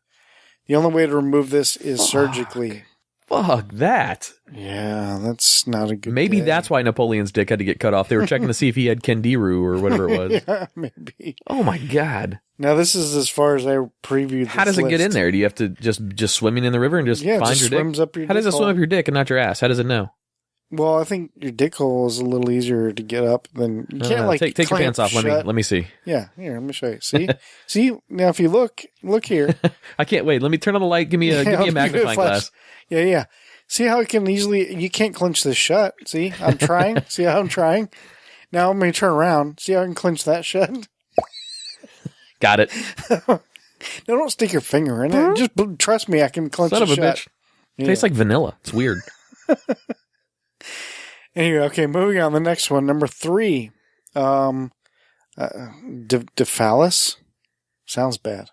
The only way to remove this is surgically. Fuck that. Yeah, that's not a good Maybe day. that's why Napoleon's dick had to get cut off. They were checking to see if he had Candiru or whatever it was. Yeah, maybe. Oh my God. Now, this is as far as I previewed this How does it get in there? Do you have to just swimming in the river and just find just your dick? swims up your How does it dick swim hole. up your dick and not your ass? How does it know? Well, I think your dick hole is a little easier to get up than you can't take your clamp pants off. shut. Let me see. Yeah, here, let me show you. See, see now if you look here. I can't wait. Let me turn on the light. Give me a magnifying glass. Yeah. See how it can easily. You can't clench this shut. See, I'm trying. See how I'm trying. Now I'm going to turn around. See how I can clench that shut. Got it. No, don't stick your finger in it. Just trust me. I can clench Son it of a shut. bitch. Tastes like vanilla. It's weird. Anyway, okay, moving on. The next one, number 3. Diphallus. Sounds bad.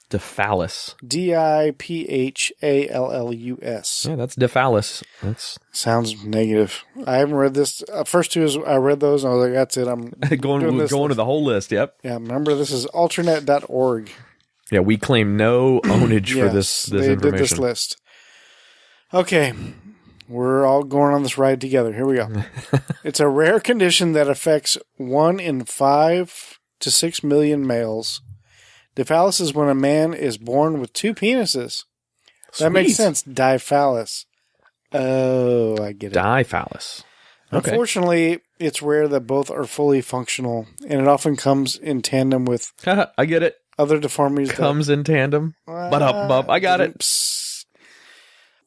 Diphallus. Diphallus. Yeah, that's diphallus. That's Sounds negative. I haven't read this. First two is I read those and I was like, that's it. I'm going to the whole list. Yep. Yeah, remember this is alternate.org. Yeah, we claim no ownage for this they information. did this list. Okay. We're all going on this ride together. Here we go. It's a rare condition that affects 1 in 5 to 6 million males. Diphallus is when a man is born with 2 penises. That makes Sweet. sense. Diphallus. Oh, I get it. Diphallus. Okay. Unfortunately, it's rare that both are fully functional, and it often comes in tandem with I get it. other deformities. Comes in tandem. I got it.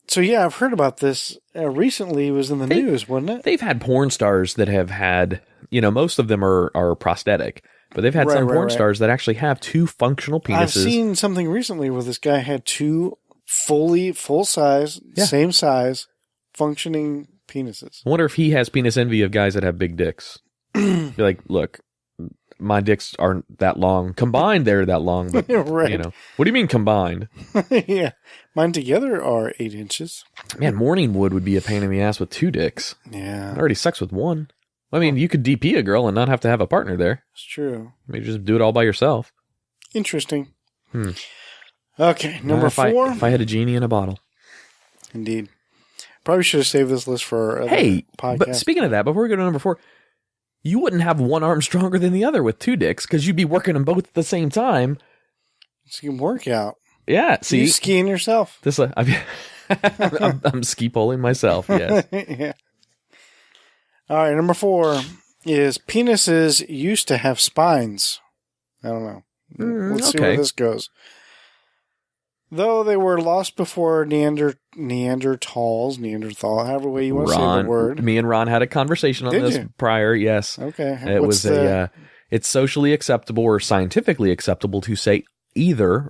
So, yeah, I've heard about this. Recently, it was in the news, wasn't it? They've had porn stars that have had, most of them are prosthetic, but they've had some porn stars that actually have 2 functional penises. I've seen something recently where this guy had 2 full size, same size, functioning penises. I wonder if he has penis envy of guys that have big dicks. Be like, look, my dicks aren't that long. Combined, they're that long. But, Right. What do you mean combined? Yeah. Mine together are 8 inches. Man, morning wood would be a pain in the ass with 2 dicks. Yeah. I already sucks with 1. I mean, you could DP a girl and not have to have a partner there. It's true. Maybe just do it all by yourself. Interesting. Okay, number If 4. if I had a genie in a bottle. Indeed. Probably should have saved this list for our other podcast. But speaking of that, before we go to number 4, you wouldn't have one arm stronger than the other with 2 dicks because you'd be working them both at the same time. It's a good workout. Yeah, see, You skiing yourself. this I'm ski poling myself. Yes. Yeah. All right, number 4 is penises used to have spines. I don't know. Let's see where this goes. Though they were lost before Neanderthal, however way you want to say the word. Me and Ron had a conversation on Did this you? prior. Yes. Okay. It was it's socially acceptable or scientifically acceptable to say either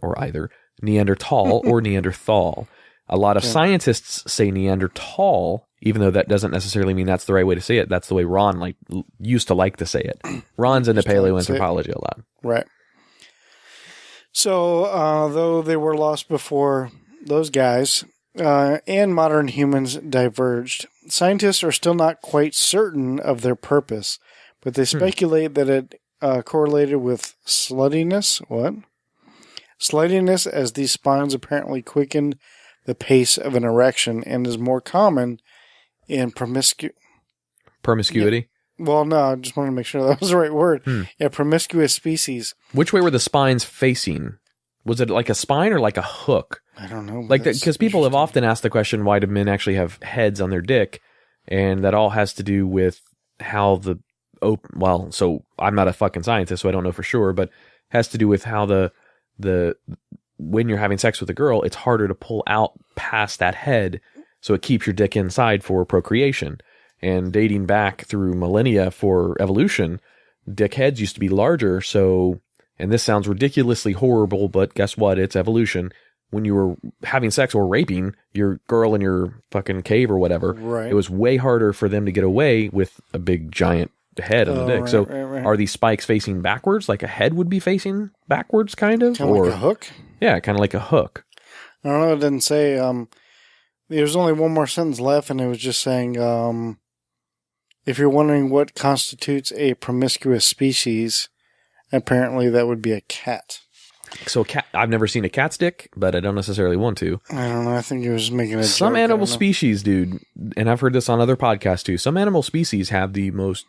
Neanderthal or Neanderthal. A lot of scientists say Neanderthal, even though that doesn't necessarily mean that's the right way to say it. That's the way Ron used to like to say it. Ron's into paleoanthropology a lot. Right. So, though they were lost before those guys, and modern humans diverged, scientists are still not quite certain of their purpose. but they speculate that it correlated with sluttiness. What? Sluttiness, as these spines apparently quickened the pace of an erection and is more common in promiscuity. Yeah. Well, no, I just wanted to make sure that was the right word. Yeah, promiscuous species. Which way were the spines facing? Was it like a spine or like a hook? I don't know. Like because people have often asked the question, why do men actually have heads on their dick? And that all has to do with how so I'm not a fucking scientist, so I don't know for sure, but has to do with how the when you're having sex with a girl, it's harder to pull out past that head, so it keeps your dick inside for procreation. And dating back through millennia for evolution, dick heads used to be larger, so, and this sounds ridiculously horrible, but guess what? It's evolution. When you were having sex or raping your girl in your fucking cave or whatever, right. It was way harder for them to get away with a big giant head on the dick. Right, so right. Are these spikes facing backwards, like a head would be facing backwards, kind of? Kind of like a hook? Yeah, kind of like a hook. I don't know, it didn't say, there's only one more sentence left, and it was just saying, if you're wondering what constitutes a promiscuous species, apparently that would be a cat. So I've never seen a cat's dick, but I don't necessarily want to. I don't know. I think he was making a joke. Some animal species, dude, and I've heard this on other podcasts too, some animal species have the most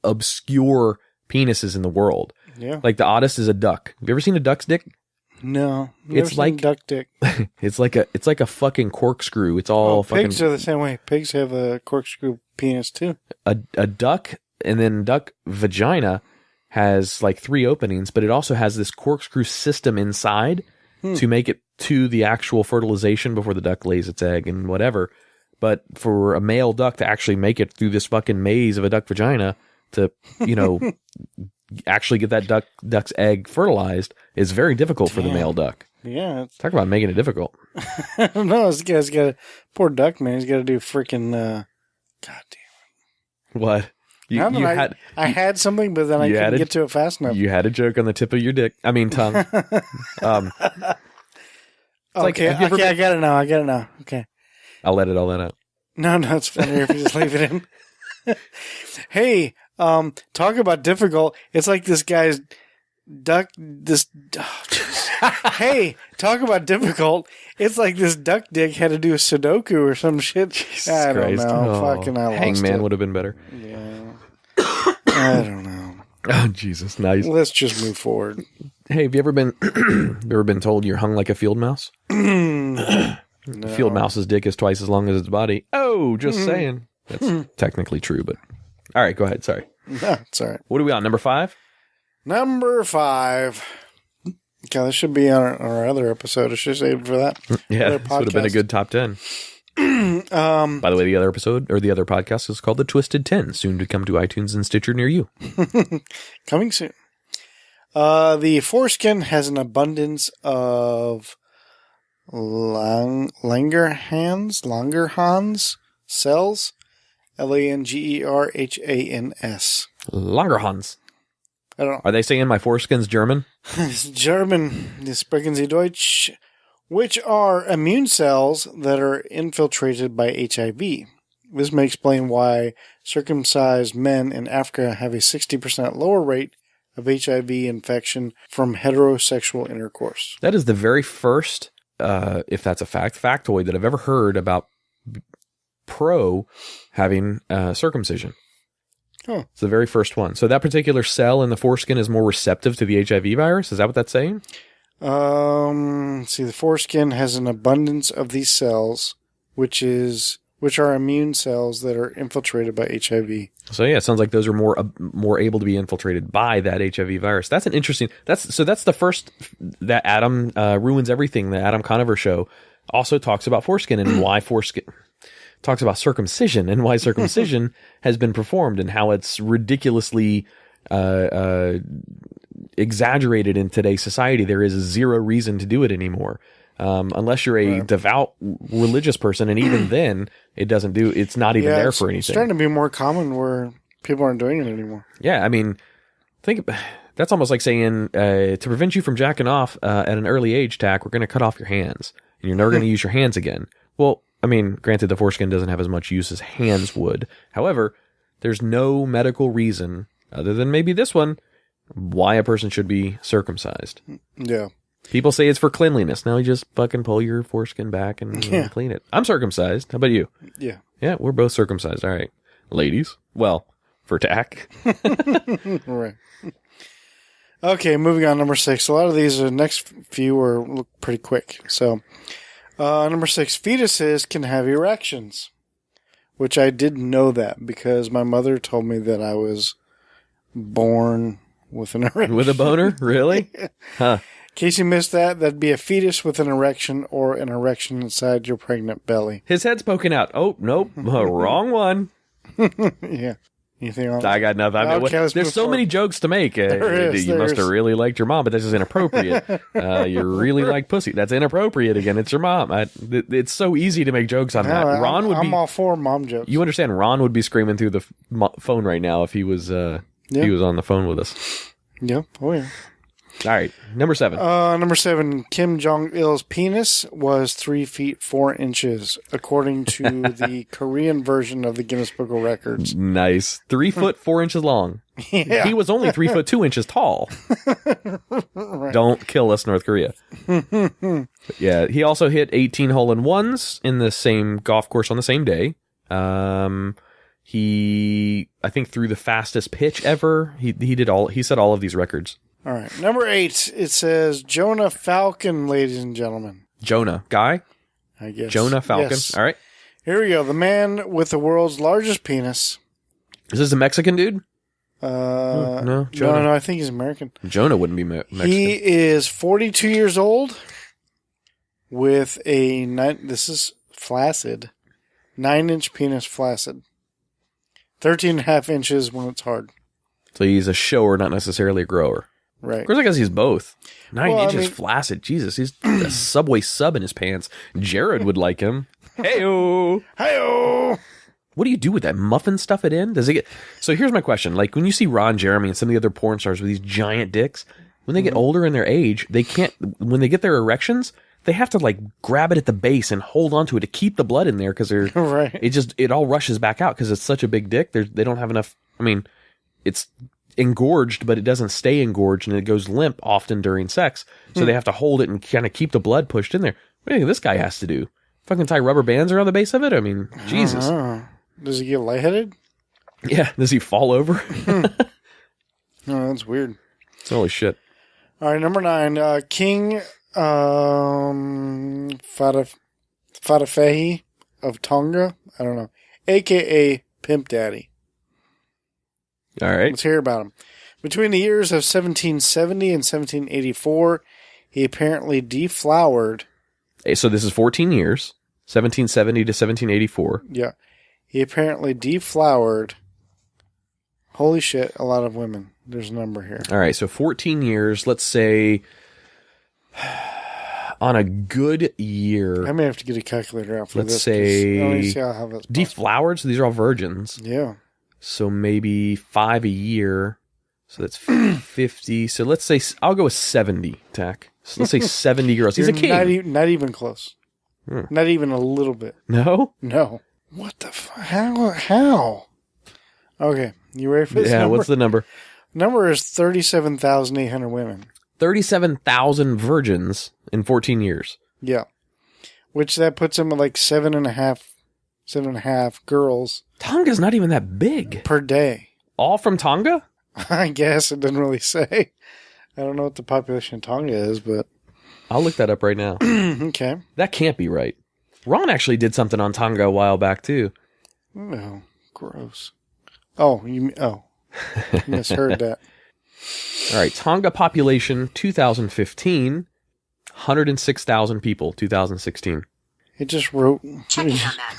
obscure penises in the world. Yeah. Like the oddest is a duck. Have you ever seen a duck's dick? No. It's like duck dick. It's like a fucking corkscrew. It's all fucking... Pigs are the same way. Pigs have a corkscrew penis too. A duck, and then duck vagina has like 3 openings, but it also has this corkscrew system inside to make it to the actual fertilization before the duck lays its egg and whatever. But for a male duck to actually make it through this fucking maze of a duck vagina to, actually get that duck's egg fertilized is very difficult for the male duck. Yeah. Talk about making it difficult. I don't know. This guy's got poor duck, man. He's got to do freaking, God damn it. What? I had something, but then I couldn't get to it fast enough. You had a joke on the tip of your tongue. Okay, I got it now. Okay. I'll let it out. No, it's funnier if you just leave it in. Hey, talk about difficult. It's like this guy's duck, hey, talk about difficult. It's like this duck dick had to do a Sudoku or some shit. Jesus I don't Christ. know. Oh, Fucking I lost Hangman it. would have been better. Yeah. I don't know. Oh, Jesus. Nice. Let's just move forward. Hey, have you ever been told you're hung like a field mouse? No. Field mouse's dick is twice as long as its body. Oh, just saying. That's technically true, but... All right, go ahead. Sorry. No, it's all right. What are we on, number 5? Number 5. God, this should be on our other episode. I should save it for that. Yeah, this would have been a good top 10. By the way, the other episode, or the other podcast, is called The Twisted 10, soon to come to iTunes and Stitcher near you. Coming soon. The foreskin has an abundance of Langerhans cells. Langerhans. Langerhans. I don't know. Are they saying my foreskin's German? It's German. Die sprechen Sie Deutsch. Which are immune cells that are infiltrated by HIV. This may explain why circumcised men in Africa have a 60% lower rate of HIV infection from heterosexual intercourse. That is the very first, if that's a factoid that I've ever heard about pro having circumcision. Oh. It's the very first one. So that particular cell in the foreskin is more receptive to the HIV virus? Is that what that's saying? See, the foreskin has an abundance of these cells, which are immune cells that are infiltrated by HIV. So yeah, it sounds like those are more able to be infiltrated by that HIV virus. That's an interesting. That's the first that Adam Ruins Everything, the Adam Conover show, also talks about foreskin and why foreskin. Talks about circumcision and why circumcision has been performed and how it's ridiculously exaggerated in today's society. There is zero reason to do it anymore. Unless you're a devout religious person, and even then, it's not even there for anything. It's starting to be more common where people aren't doing it anymore. Yeah, I mean, that's almost like saying, to prevent you from jacking off at an early age, Tach, we're going to cut off your hands, and you're never going to use your hands again. Well, I mean, granted, the foreskin doesn't have as much use as hands would. However, there's no medical reason, other than maybe this one, why a person should be circumcised. Yeah. People say it's for cleanliness. Now you just fucking pull your foreskin back and clean it. I'm circumcised. How about you? Yeah. Yeah, we're both circumcised. All right. Ladies. Well, for Tach. Right. Okay, moving on. Number 6. A lot of these, the next few look pretty quick. So, number 6, fetuses can have erections, which I didn't know that because my mother told me that I was born with an erection. With a boner? Really? Huh. In case you missed that, that'd be a fetus with an erection or an erection inside your pregnant belly. His head's poking out. Oh, nope. Wrong one. Yeah. Anything else? I got nothing. I mean, Okay, let's there's move so forward. many jokes to make. You must have really liked your mom, but this is inappropriate. You really like pussy. That's inappropriate again. It's your mom. It's so easy to make jokes on that. Ron would I'm be. all for mom jokes. You understand? Ron would be screaming through the phone right now if he was. He was on the phone with us. Yeah. Oh, yeah. All right, number 7. Number 7, Kim Jong-il's penis was 3 feet 4 inches, according to the Korean version of the Guinness Book of Records. Nice. 3 foot 4 inches long. Yeah. He was only 3 foot 2 inches tall. Right. Don't kill us, North Korea. Yeah, he also hit 18 hole-in-ones in the same golf course on the same day. He, I think, threw the fastest pitch ever. He set all of these records. All right. Number 8, it says Jonah Falcon, ladies and gentlemen. Jonah. Guy? I guess. Jonah Falcon. Yes. All right. Here we go. The man with the world's largest penis. Is this a Mexican dude? No, Jonah. no, I think he's American. Jonah wouldn't be Mexican. He is 42 years old with this is flaccid, 9-inch penis flaccid. 13.5 inches when it's hard. So he's a shower, not necessarily a grower. Right. Of course, I guess he's both. 9 Well, I inches mean- flaccid. Jesus, he's a Subway sub in his pants. Jared would like him. Hey-o. Hi-oh! What do you do with that? Muffin stuff it in? Does it get... So here's my question. Like, when you see Ron Jeremy and some of the other porn stars with these giant dicks, when they get older in their age, they can't... When they get their erections, they have to, like, grab it at the base and hold onto it to keep the blood in there because they're... Right. It all rushes back out because it's such a big dick. They don't have enough... I mean, it's engorged, but it doesn't stay engorged, and it goes limp often during sex. So they have to hold it and kind of keep the blood pushed in there. What do you think this guy has to do? Fucking tie rubber bands around the base of it? I mean, Jesus. Does he get lightheaded? Yeah. Does he fall over? No, that's weird. Holy shit. All right, number 9, King Fadafehi of Tonga. I don't know. A.K.A. Pimp Daddy. All right. Let's hear about him. Between the years of 1770 and 1784, he apparently deflowered. So this is 14 years, 1770 to 1784. Yeah. He apparently deflowered. Holy shit, a lot of women. There's a number here. All right. So 14 years, let's say on a good year, I may have to get a calculator out for let's this. 'cause say I want to see how that's deflowered. So these are all virgins. Yeah. So maybe 5 a year. So that's 50. So let's say, I'll go with 70, Tach. So let's say 70 girls. He's a king. Not even close. Not even a little bit. No? No. What the fuck? How? Okay. You ready for this Yeah, number? what's the number? Number is 37,800 women. 37,000 virgins in 14 years. Yeah. Which that puts him at like seven and a half girls Tonga's not even that big. per day. All from Tonga? I guess it didn't really say. I don't know what the population of Tonga is, but I'll look that up right now. okay. That can't be right. Ron actually did something on Tonga a while back, too. Oh, gross. Oh, misheard that. All right, Tonga population 2015, 106,000 people, 2016. It just wrote. Checking on that.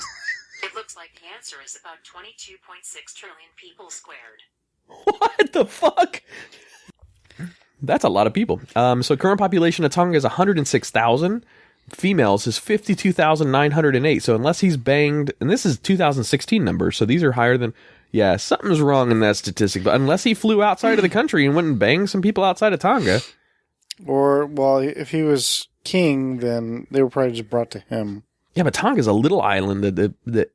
It looks like the answer is about 22.6 trillion people squared. What the fuck? That's a lot of people. So current population of Tonga is 106,000. Females is 52,908. So unless he's banged, and this is 2016 numbers, so these are higher than... Yeah, something's wrong in that statistic. But unless he flew outside of the country and went and banged some people outside of Tonga... Or, well, if he was king, then they were probably just brought to him. Yeah, but Tonga's a little island that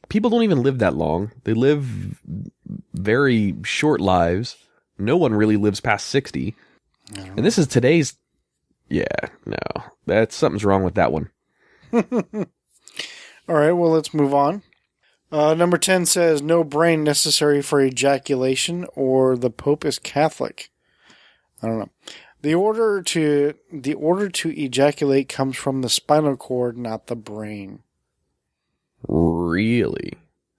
people don't even live that long. They live very short lives. No one really lives past 60. And this is today's... Yeah, no. Something's wrong with that one. All right, well, let's move on. Number 10 says, no brain necessary for ejaculation, or the Pope is Catholic. I don't know. The order to ejaculate comes from the spinal cord, not the brain. Really?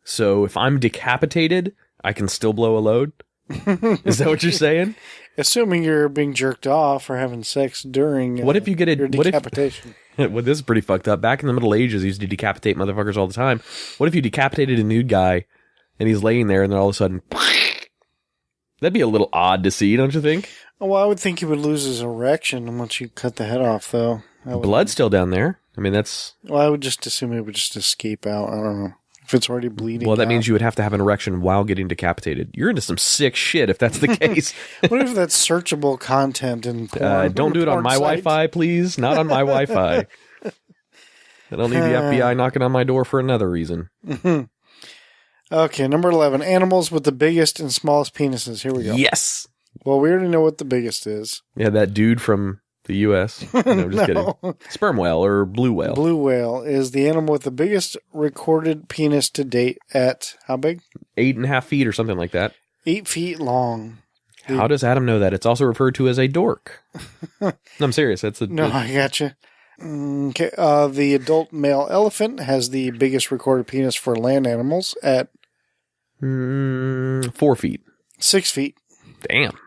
So if I'm decapitated, I can still blow a load? Is that what you're saying? Assuming you're being jerked off or having sex during what if you get your decapitation. Well, this is pretty fucked up. Back in the Middle Ages, they used to decapitate motherfuckers all the time. What if you decapitated a nude guy and he's laying there and then all of a sudden... That'd be a little odd to see, don't you think? Well, I would think he would lose his erection once you cut the head off, though. Blood's still down there. I mean, that's... Well, I would just assume it would just escape out. I don't know. If it's already bleeding. Well, that out. means you would have to have an erection while getting decapitated. You're into some sick shit if that's the case. What if that's searchable content in porn? Don't do it on my Wi-Fi, please. Not on my Wi-Fi. I don't need the FBI knocking on my door for another reason. Okay, number 11. Animals with the biggest and smallest penises. Here we go. Yes. Well, we already know what the biggest is. Yeah, that dude from the U.S. No, I'm just kidding. Sperm whale or blue whale. Blue whale is the animal with the biggest recorded penis to date at how big? 8.5 feet or something like that. 8 feet long. How does Adam know that? It's also referred to as a dork. No, I'm serious. That's I gotcha. Okay. The adult male elephant has the biggest recorded penis for land animals at 4 feet. 6 feet. Damn.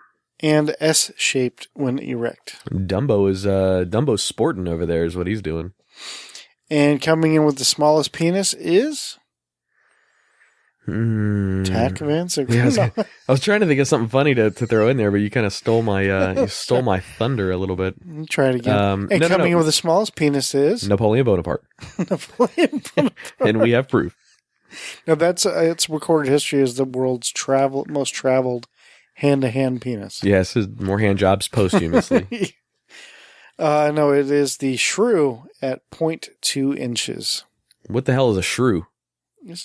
And S-shaped when erect. Dumbo's sporting over there is what he's doing. And coming in with the smallest penis is Tach Van Sickle. Yeah, I was trying to think of something funny to throw in there, but you kind of stole my thunder a little bit. Try it again. And coming in with the smallest penis is Napoleon Bonaparte. Napoleon Bonaparte. And we have proof. Now that's it's recorded history as the world's most traveled hand-to-hand penis. Yes, more hand jobs posthumously. No, it is the shrew at 0.2 inches. What the hell is a shrew?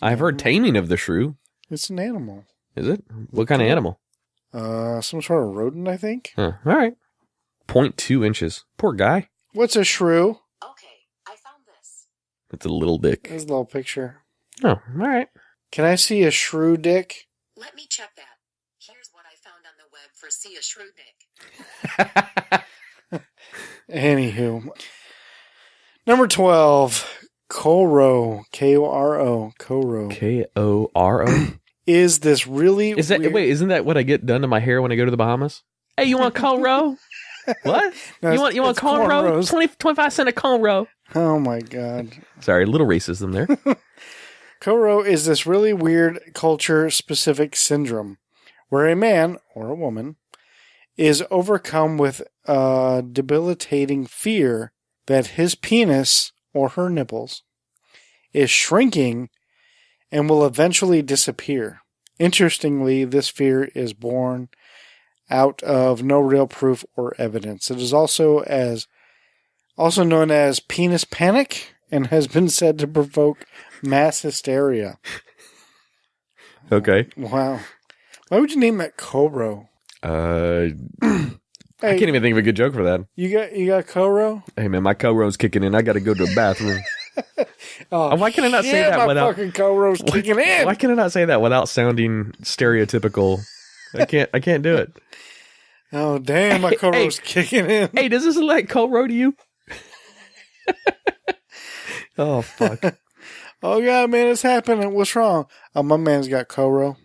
I've heard taming of the shrew. It's an animal. Is it? What kind of animal? Some sort of rodent, I think. Huh. All right. 0.2 inches. Poor guy. What's a shrew? Okay, I found this. It's a little dick. There's a little picture. Oh, all right. Can I see a shrew dick? Let me check that. Here's what I found on the web for see a shrew dick. Anywho. Number 12. Koro. K-O-R-O. Koro. K-O-R-O? Is this really weird? Wait, isn't that what I get done to my hair when I go to the Bahamas? Hey, you want cornrow? What? No, you want cornrow? 25 cent a cornrow. Oh my god. Sorry, a little racism there. Koro is this really weird culture-specific syndrome where a man, or a woman, is overcome with a debilitating fear that his penis, or her nipples, is shrinking and will eventually disappear. Interestingly, this fear is born out of no real proof or evidence. It is also known as penis panic and has been said to provoke mass hysteria. Okay. Wow. Why would you name that Koro? I can't even think of a good joke for that. You got Koro? Hey man, my Koro's kicking in. I got to go to the bathroom. Why can I not say that without fucking Koro's kicking in? Why can I not say that without sounding stereotypical? I can't do it. Oh damn, my Koro's kicking in. Hey, does this look like Koro to you? Oh fuck. Oh god, man, it's happening. What's wrong? Oh, my man's got Koro.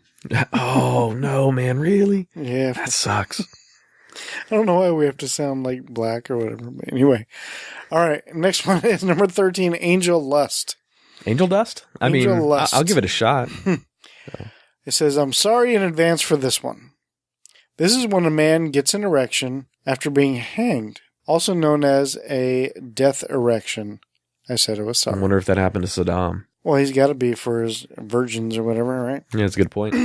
Oh no, man, really? Yeah. That sucks. I don't know why we have to sound like black or whatever. But anyway. All right. Next one is number 13, Angel Lust. Angel Dust? Lust. I'll give it a shot. It says, I'm sorry in advance for this one. This is when a man gets an erection after being hanged, also known as a death erection. I said I was sorry. I wonder if that happened to Saddam. Well, he's got to be for his virgins or whatever, right? Yeah, that's a good point.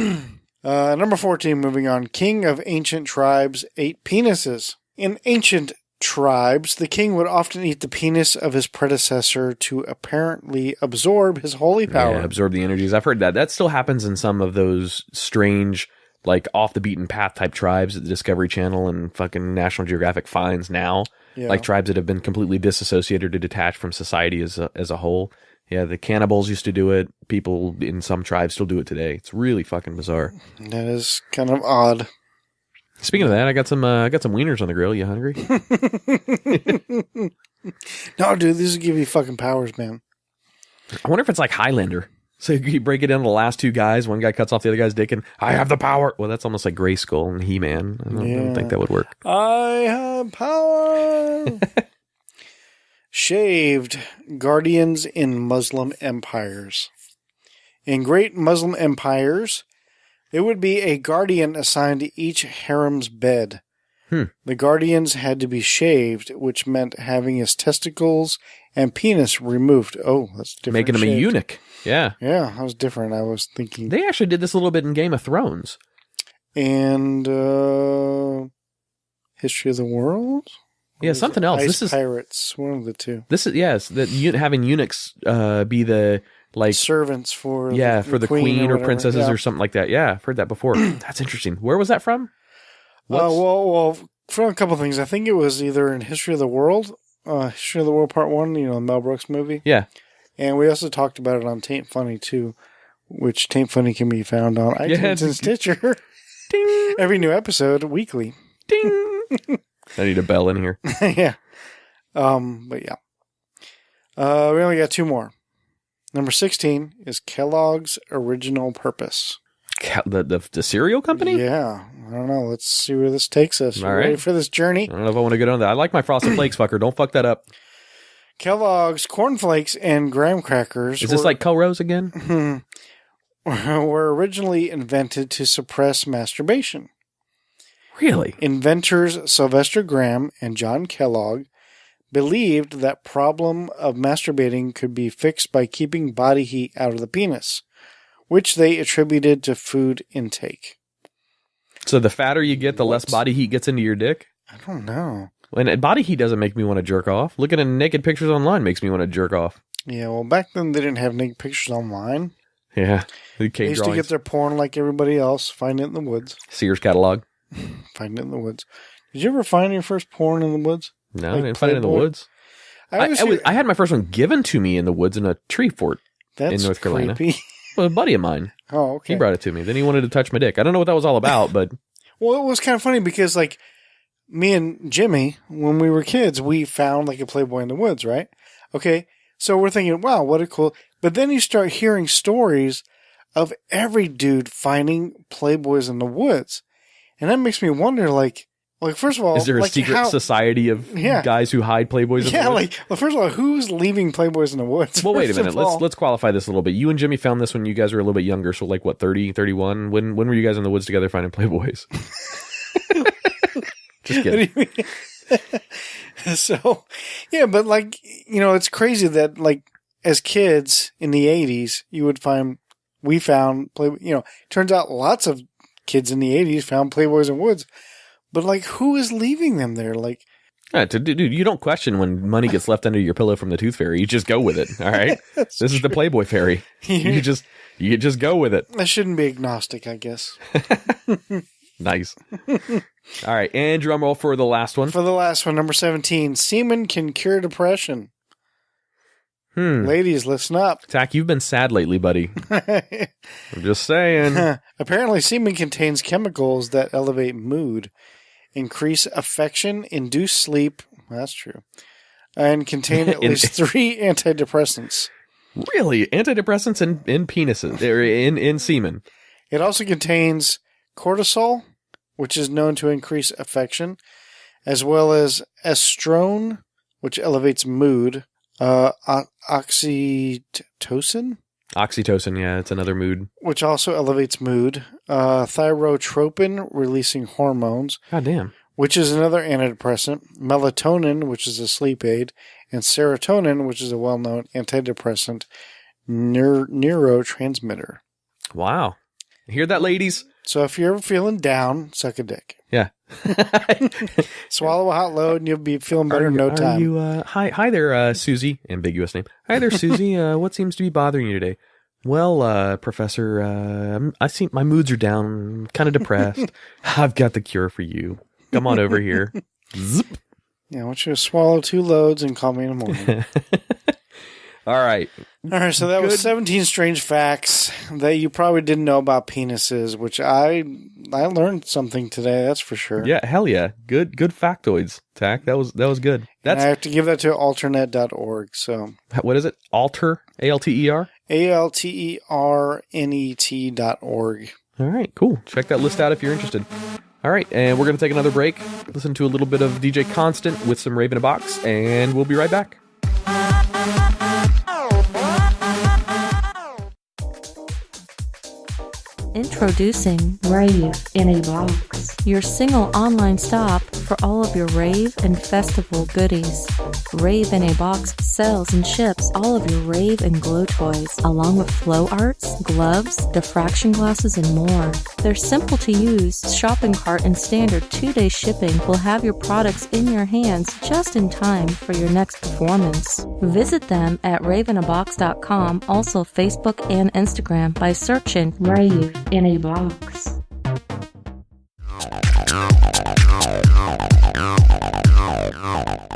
Number 14, moving on. King of ancient tribes, 8 penises. In ancient tribes, the king would often eat the penis of his predecessor to apparently absorb his holy power. Yeah, absorb the energies. I've heard that. That still happens in some of those strange, like off the beaten path type tribes that the Discovery Channel and fucking National Geographic finds now. Yeah. Like tribes that have been completely disassociated or detached from society as a whole. Yeah, the cannibals used to do it. People in some tribes still do it today. It's really fucking bizarre. That is kind of odd. Speaking of that, I got some wieners on the grill. You hungry? No, dude, these will give you fucking powers, man. I wonder if it's like Highlander. So you break it down to the last two guys. One guy cuts off the other guy's dick, and I have the power. Well, that's almost like Grayskull and He-Man. I don't think that would work. I have power. Shaved guardians in Muslim empires. In great Muslim empires, there would be a guardian assigned to each harem's bed. The guardians had to be shaved, which meant having his testicles and penis removed. Oh, that's different. Making him a eunuch. Yeah. Yeah, that was different. I was thinking. They actually did this a little bit in Game of Thrones. And History of the World? Yeah, something else. Ice This is Pirates, one of the two. This is yes, that having eunuchs be the like Servants for for the queen or princesses yeah. or something like that. Yeah, I've heard that before. That's interesting. Where was that from? Well, from a couple of things. I think it was either in History of the World Part 1, the Mel Brooks movie. Yeah. And we also talked about it on Taint Funny, too, which Taint Funny can be found on iTunes and Stitcher. Ding! Every new episode, weekly. Ding! I need a bell in here. Yeah. But yeah. We only got two more. Number 16 is Kellogg's Original Purpose. The cereal company? Yeah. I don't know. Let's see where this takes us. All Ready right. for this journey? I don't know if I want to get on that. I like my Frosted Flakes, fucker. Don't fuck that up. Kellogg's Corn Flakes and Graham Crackers. Is this like Co-Rose again? Were originally invented to suppress masturbation. Really? Inventors Sylvester Graham and John Kellogg believed that problem of masturbating could be fixed by keeping body heat out of the penis, which they attributed to food intake. So the fatter you get, the less body heat gets into your dick? I don't know. And body heat doesn't make me want to jerk off. Looking at naked pictures online makes me want to jerk off. Yeah, well, back then they didn't have naked pictures online. Yeah. They used to get their porn like everybody else, find it in the woods. Sears catalog. Find it in the woods. Did you ever find your first porn in the woods? No, Like I didn't find it in the Playboy? woods. I had my first one given to me in the woods in a tree fort That's in North Carolina. creepy. Well, a buddy of mine. Oh, okay. He brought it to me. Then he wanted to touch my dick. I don't know what that was all about, but Well, it was kind of funny because, like, me and Jimmy, when we were kids, we found, like, a Playboy in the woods, right? Okay, so we're thinking, wow, what a cool... But then you start hearing stories of every dude finding Playboys in the woods. And that makes me wonder, like first of all... is there a like, secret society of guys who hide Playboys in the woods? well, first of all, who's leaving Playboys in the woods? Well, wait a first of minute. all? Let's qualify this a little bit. You and Jimmy found this when you guys were a little bit younger, so like, what, 30, 31? When were you guys in the woods together finding Playboys? Just kidding. What do you mean? So, yeah, but like, it's crazy that like as kids in the 80s, we found Playboy, turns out lots of kids in the 80s found Playboys in woods, but like who is leaving them there? Like, dude, you don't question when money gets left under your pillow from the tooth fairy. You just go with it. All right. This is the Playboy fairy. You just go with it. I shouldn't be agnostic, I guess. Nice. All right. And drum roll for the last one. For the last one, number 17, semen can cure depression. Ladies, listen up. Tach, you've been sad lately, buddy. I'm just saying. Apparently, semen contains chemicals that elevate mood, increase affection, induce sleep. That's true. And contain at least 3 antidepressants. Really? Antidepressants in penises, or in semen. It also contains cortisol, which is known to increase affection, as well as estrone, which elevates mood, oxytocin, Yeah, it's another mood. which also elevates mood, thyrotropin, releasing hormones, God damn. which is another antidepressant, melatonin, which is a sleep aid, and serotonin, which is a well-known antidepressant neurotransmitter. Wow. Hear that, ladies? So if you're ever feeling down, suck a dick. Yeah. Swallow a hot load and you'll be feeling better in no time. Hi there, Susie. Ambiguous name. Hi there, Susie. What seems to be bothering you today? Well, Professor, I see my moods are down. I'm kind of depressed. I've got the cure for you. Come on over here. Zip. Yeah, I want you to swallow 2 loads and call me in the morning. All right. All right, so that was 17 strange facts that you probably didn't know about penises, which I learned something today, that's for sure. Yeah, hell yeah. Good factoids, Tach. That was good. And I have to give that to alternet.org. So what is it? Alter? ALTER? ALTERNET.org. All right, cool. Check that list out if you're interested. All right, and we're going to take another break, listen to a little bit of DJ Constant with some Rave in a Box, and we'll be right back. Introducing Rave in a Box, your single online stop for all of your rave and festival goodies. Rave in a Box sells and ships all of your rave and glow toys, along with flow arts, gloves, diffraction glasses, and more. Their simple to use shopping cart and standard 2-day shipping will have your products in your hands just in time for your next performance. Visit them at raveinabox.com, also Facebook and Instagram by searching Rave in a Box.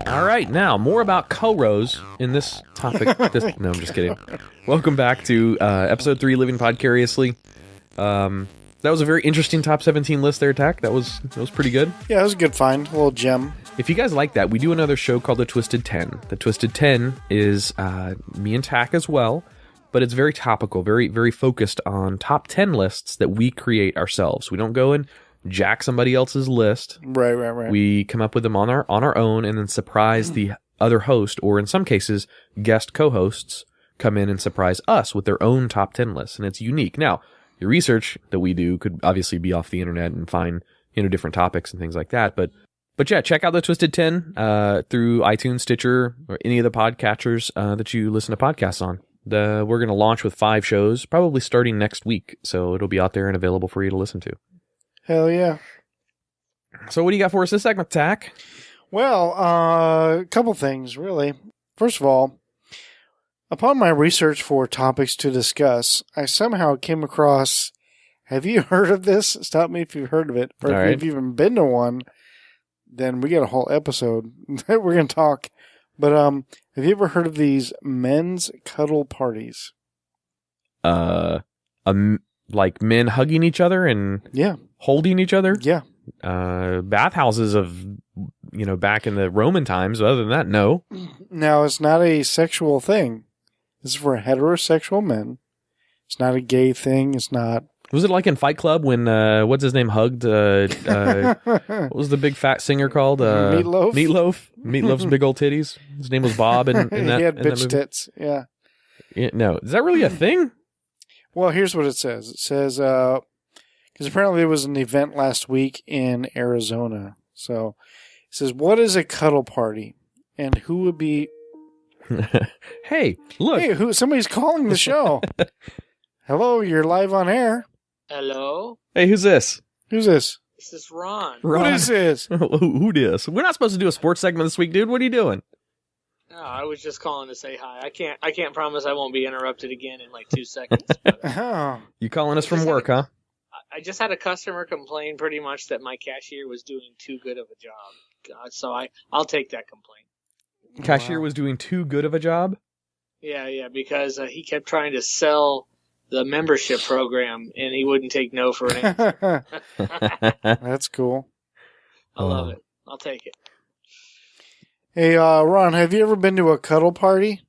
All right, now more about co-rows in this topic. No, I'm just kidding. Welcome back to episode 3, Living Podcariously. That was a very interesting top 17 list there, Tach. That was pretty good. Yeah, it was a good find, a little gem. If you guys like that, we do another show called The Twisted 10. The Twisted 10 is me and Tach as well, but it's very topical, very, very focused on top 10 lists that we create ourselves. We don't go and jack somebody else's list. Right. We come up with them on our own and then surprise the other host, or in some cases, guest co-hosts come in and surprise us with their own top 10 lists, and it's unique. Now, your research that we do could obviously be off the internet and find, different topics and things like that, but yeah, check out the Twisted 10 through iTunes, Stitcher, or any of the podcatchers that you listen to podcasts on. We're going to launch with 5 shows, probably starting next week, so it'll be out there and available for you to listen to. Hell yeah. So what do you got for us this segment, Tach? Well, a couple things, really. First of all, upon my research for topics to discuss, I somehow came across, have you heard of this? Stop me if you've heard of it, or if you've even been to one. Then we got a whole episode that we're going to talk. But have you ever heard of these men's cuddle parties? Like men hugging each other and holding each other? Yeah. Bathhouses of, back in the Roman times. Other than that, no. Now, it's not a sexual thing. This is for heterosexual men. It's not a gay thing. It's not. Was it like in Fight Club when, what's his name, hugged, what was the big fat singer called? Meatloaf. Meatloaf's big old titties. His name was Bob. In that, he had in that bitch movie. tits, yeah. No, is that really a thing? Well, here's what it says. It says, because apparently there was an event last week in Arizona. So it says, what is a cuddle party? And who would be... Hey, look. Hey, somebody's calling the show. Hello, you're live on air. Hello? Hey, who's this? Who's this? This is Ron. What is this? Who this? We're not supposed to do a sports segment this week, dude. What are you doing? No, I was just calling to say hi. I can't promise I won't be interrupted again in like 2 seconds. But, Oh. You calling us from work, huh? I just had a customer complain pretty much that my cashier was doing too good of a job. God, so I'll take that complaint. Cashier was doing too good of a job? Yeah, because he kept trying to sell the membership program, and he wouldn't take no for an answer. That's cool. I love it. I'll take it. Hey, Ron, have you ever been to a cuddle party?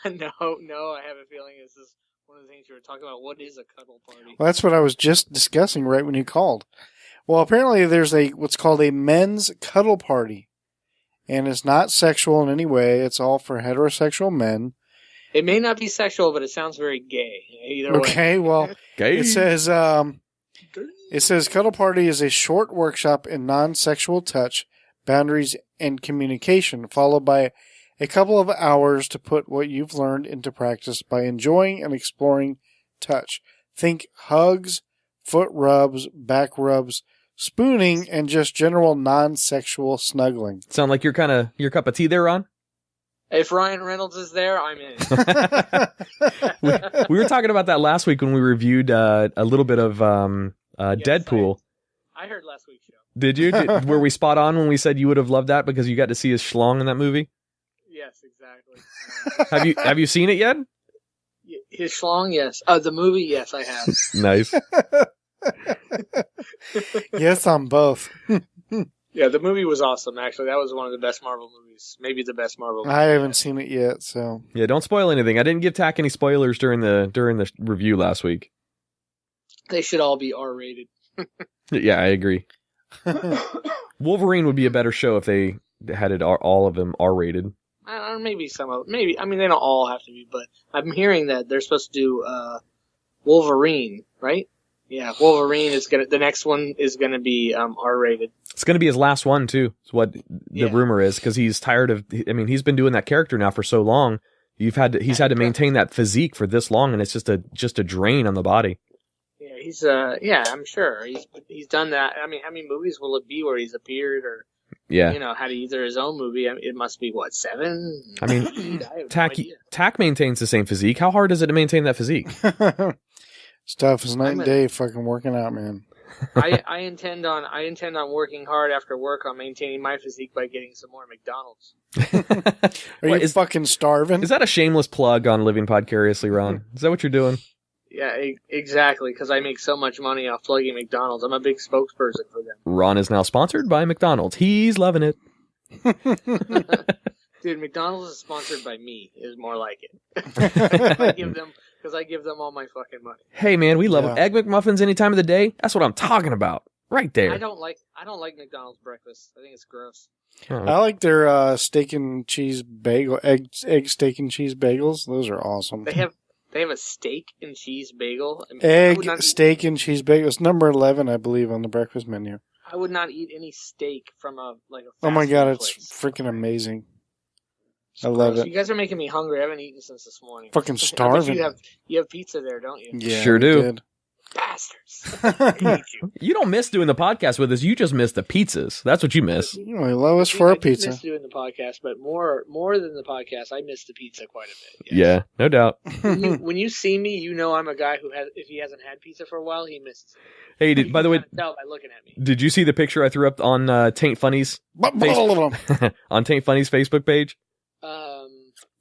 No, I have a feeling this is one of the things you were talking about. What is a cuddle party? Well, that's what I was just discussing right when you called. Well, apparently there's what's called a men's cuddle party. And it's not sexual in any way. It's all for heterosexual men. It may not be sexual, but it sounds very gay. Either way. Okay, well, Gay. it says cuddle party is a short workshop in non-sexual touch, boundaries, and communication, followed by a couple of hours to put what you've learned into practice by enjoying and exploring touch. Think hugs, foot rubs, back rubs, spooning, and just general non-sexual snuggling. Sound like your cup of tea there, Ron? If Ryan Reynolds is there, I'm in. We were talking about that last week when we reviewed a little bit of Deadpool. I heard last week's show. Did you? Were we spot on when we said you would have loved that because you got to see his schlong in that movie? Yes, exactly. Have you seen it yet? His schlong, yes. The movie, yes, I have. Nice. Yes, on both. Yeah, the movie was awesome, actually. That was one of the best Marvel movies. Maybe the best Marvel movie. I haven't seen it yet, so. Yeah, don't spoil anything. I didn't give Tach any spoilers during the review last week. They should all be R-rated. Yeah, I agree. Wolverine would be a better show if they had it all of them R-rated. Maybe some of maybe. I mean, they don't all have to be, but I'm hearing that they're supposed to do Wolverine, right? Yeah, Wolverine is the next one is gonna be R-rated. It's gonna be his last one too. Is what the rumor is, because he's tired of. I mean, he's been doing that character now for so long. He's had to maintain that physique for this long, and it's just a drain on the body. Yeah, he's I'm sure he's done that. I mean, how many movies will it be where he's appeared or? Yeah. Had either his own movie. I mean, it must be, 7? I mean, Tach maintains the same physique. How hard is it to maintain that physique? Stuff is night and day fucking working out, man. I intend on working hard after work on maintaining my physique by getting some more McDonald's. Are you fucking starving? Is that a shameless plug on Living Podcariously, Ron? Is that what you're doing? Yeah, exactly, because I make so much money off plugging McDonald's. I'm a big spokesperson for them. Ron is now sponsored by McDonald's. He's loving it. Dude, McDonald's is sponsored by me, is more like it. Because I give them all my fucking money. Hey, man, we love them. Egg McMuffins any time of the day. That's what I'm talking about. Right there. I don't like McDonald's breakfast. I think it's gross. I like their steak and cheese bagel, egg steak and cheese bagels. Those are awesome. They have a steak and cheese bagel. I mean, Egg, steak, and cheese bagel. It's number 11, I believe, on the breakfast menu. I would not eat any steak from a Oh my god, food it's place. freaking amazing. I love it. You guys are making me hungry. I haven't eaten since this morning. Fucking starving. You have pizza there, don't you? Yeah, sure do. Did. Bastards. I hate you. You don't miss doing the podcast with us. You just miss the pizzas. That's what you miss. You really love us for our pizza. I miss doing the podcast, but more than the podcast, I miss the pizza quite a bit. Yes. Yeah, no doubt. When you see me, you know I'm a guy who if he hasn't had pizza for a while, he misses it. Hey, by the way, tell by looking at me. Did you see the picture I threw up on Taint Funny's on Taint Funny's Facebook page?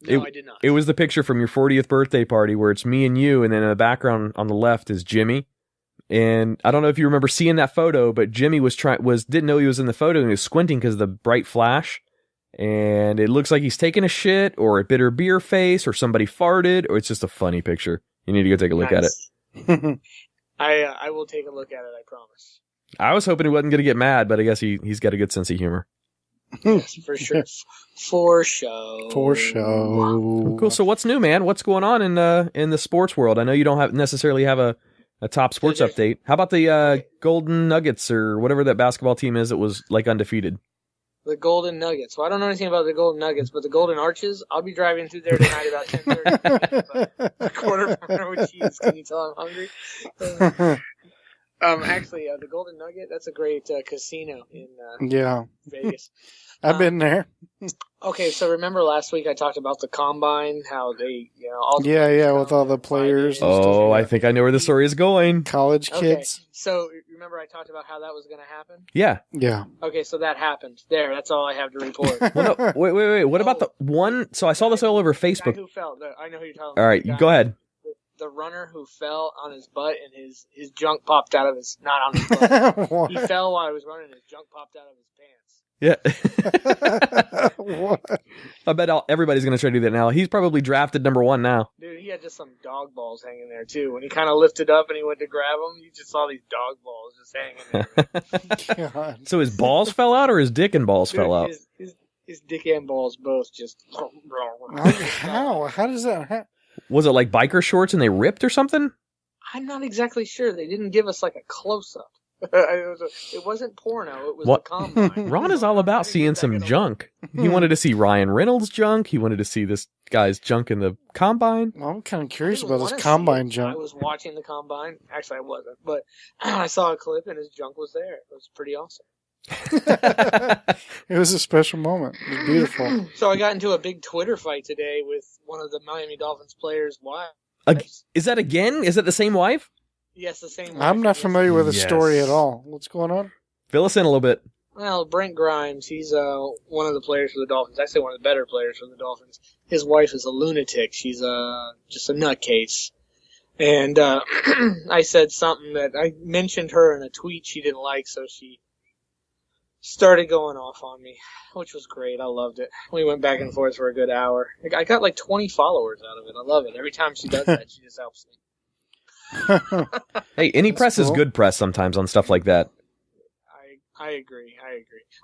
No, I did not. It was the picture from your 40th birthday party where it's me and you, and then in the background on the left is Jimmy. And I don't know if you remember seeing that photo, but Jimmy didn't know he was in the photo, and he was squinting because of the bright flash. And it looks like he's taking a shit, or a bitter beer face, or somebody farted, or it's just a funny picture. You need to go take a look at it. I will take a look at it, I promise. I was hoping he wasn't going to get mad, but I guess he's got a good sense of humor. Yes, for sure. For show. Cool. So what's new, man? What's going on in the sports world? I know you don't necessarily have a top sports update. How about the Golden Nuggets or whatever that basketball team is that was like undefeated? The Golden Nuggets. Well, I don't know anything about the Golden Nuggets, but the Golden Arches, I'll be driving through there tonight about 10:30. A quarter pounder with cheese. Can you tell I'm hungry? Actually, the Golden Nugget, that's a great casino in Vegas. I've been there. Okay, so remember last week I talked about the Combine, how they, all with all the players. Oh, I think I know where the story is going. College kids. So remember I talked about how that was going to happen? Yeah. Okay, so that happened. There, that's all I have to report. Well, no, wait. What about the one? So I saw this all over Facebook. The guy who fell. I know who you're talking about. All right, go ahead. The runner who fell on his butt and his junk popped out of his, not on his butt. He fell while he was running, his junk popped out of his pants. Yeah. I bet everybody's going to try to do that now. He's probably drafted number 1 now. Dude, he had just some dog balls hanging there, too. When he kind of lifted up and he went to grab them, you just saw these dog balls just hanging there. God. So his balls fell out or his dick and balls fell out? His dick and balls both just... How? How does that happen? Was it like biker shorts and they ripped or something? I'm not exactly sure. They didn't give us like a close-up. It wasn't porno. It was What? the combine. Ron is all about seeing some junk. He wanted to see Ryan Reynolds' junk. He wanted to see this guy's junk in the combine. Well, I'm kind of curious I didn't about wanna this see combine it. jump. I was watching the combine. Actually, I wasn't, but I saw a clip and his junk was there. It was pretty awesome. It was a special moment. It was beautiful. So I got into a big Twitter fight today with one of the Miami Dolphins players' wives. Is that again? Is it the same wife? Yes, the same. I'm wife. not familiar with the Yes. story at all. What's going on? Fill us in a little bit. Well, Brent Grimes, he's one of the players for the Dolphins. Actually, one of the better players for the Dolphins. His wife is a lunatic. She's just a nutcase. And I said something that I mentioned her in a tweet she didn't like, so she started going off on me, which was great. I loved it. We went back and forth for a good hour. I got like 20 followers out of it. I love it. Every time she does that, she just helps me. Hey, any That's press is cool. good press sometimes on stuff like that. I agree.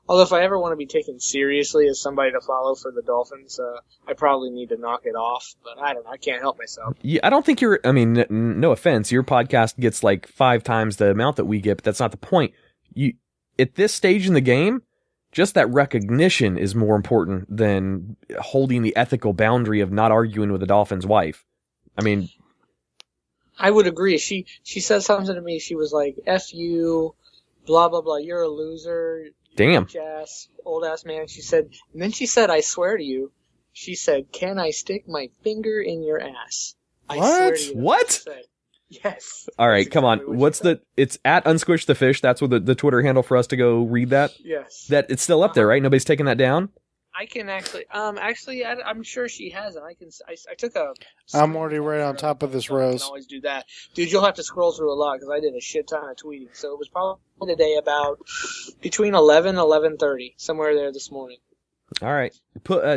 Although if I ever want to be taken seriously as somebody to follow for the Dolphins, I probably need to knock it off. But I don't know. I can't help myself. Yeah, I don't think you're. I mean, no offense, your podcast gets like 5 times the amount that we get, but that's not the point. You at this stage in the game, just that recognition is more important than holding the ethical boundary of not arguing with the Dolphins' wife. I mean, I would agree. She said something to me. She was like, "F you, blah blah blah. You're a loser. damn. Ass, old ass man." She said, and then she said, "I swear to you." She said, "Can I stick my finger in your ass?" I swear to you. That's What? she said. Yes. All right, That's come on. exactly what What's she said. it's at Unsquish the Fish. That's what the Twitter handle for us to go read that. Yes. That it's still up there, right? Nobody's taking that down. I can actually, I'm sure she hasn't. I took a. I'm already right on top of this, so I Rose. can always do that, dude. You'll have to scroll through a lot because I did a shit ton of tweeting. So it was probably today about between 11:30, somewhere there this morning. All right.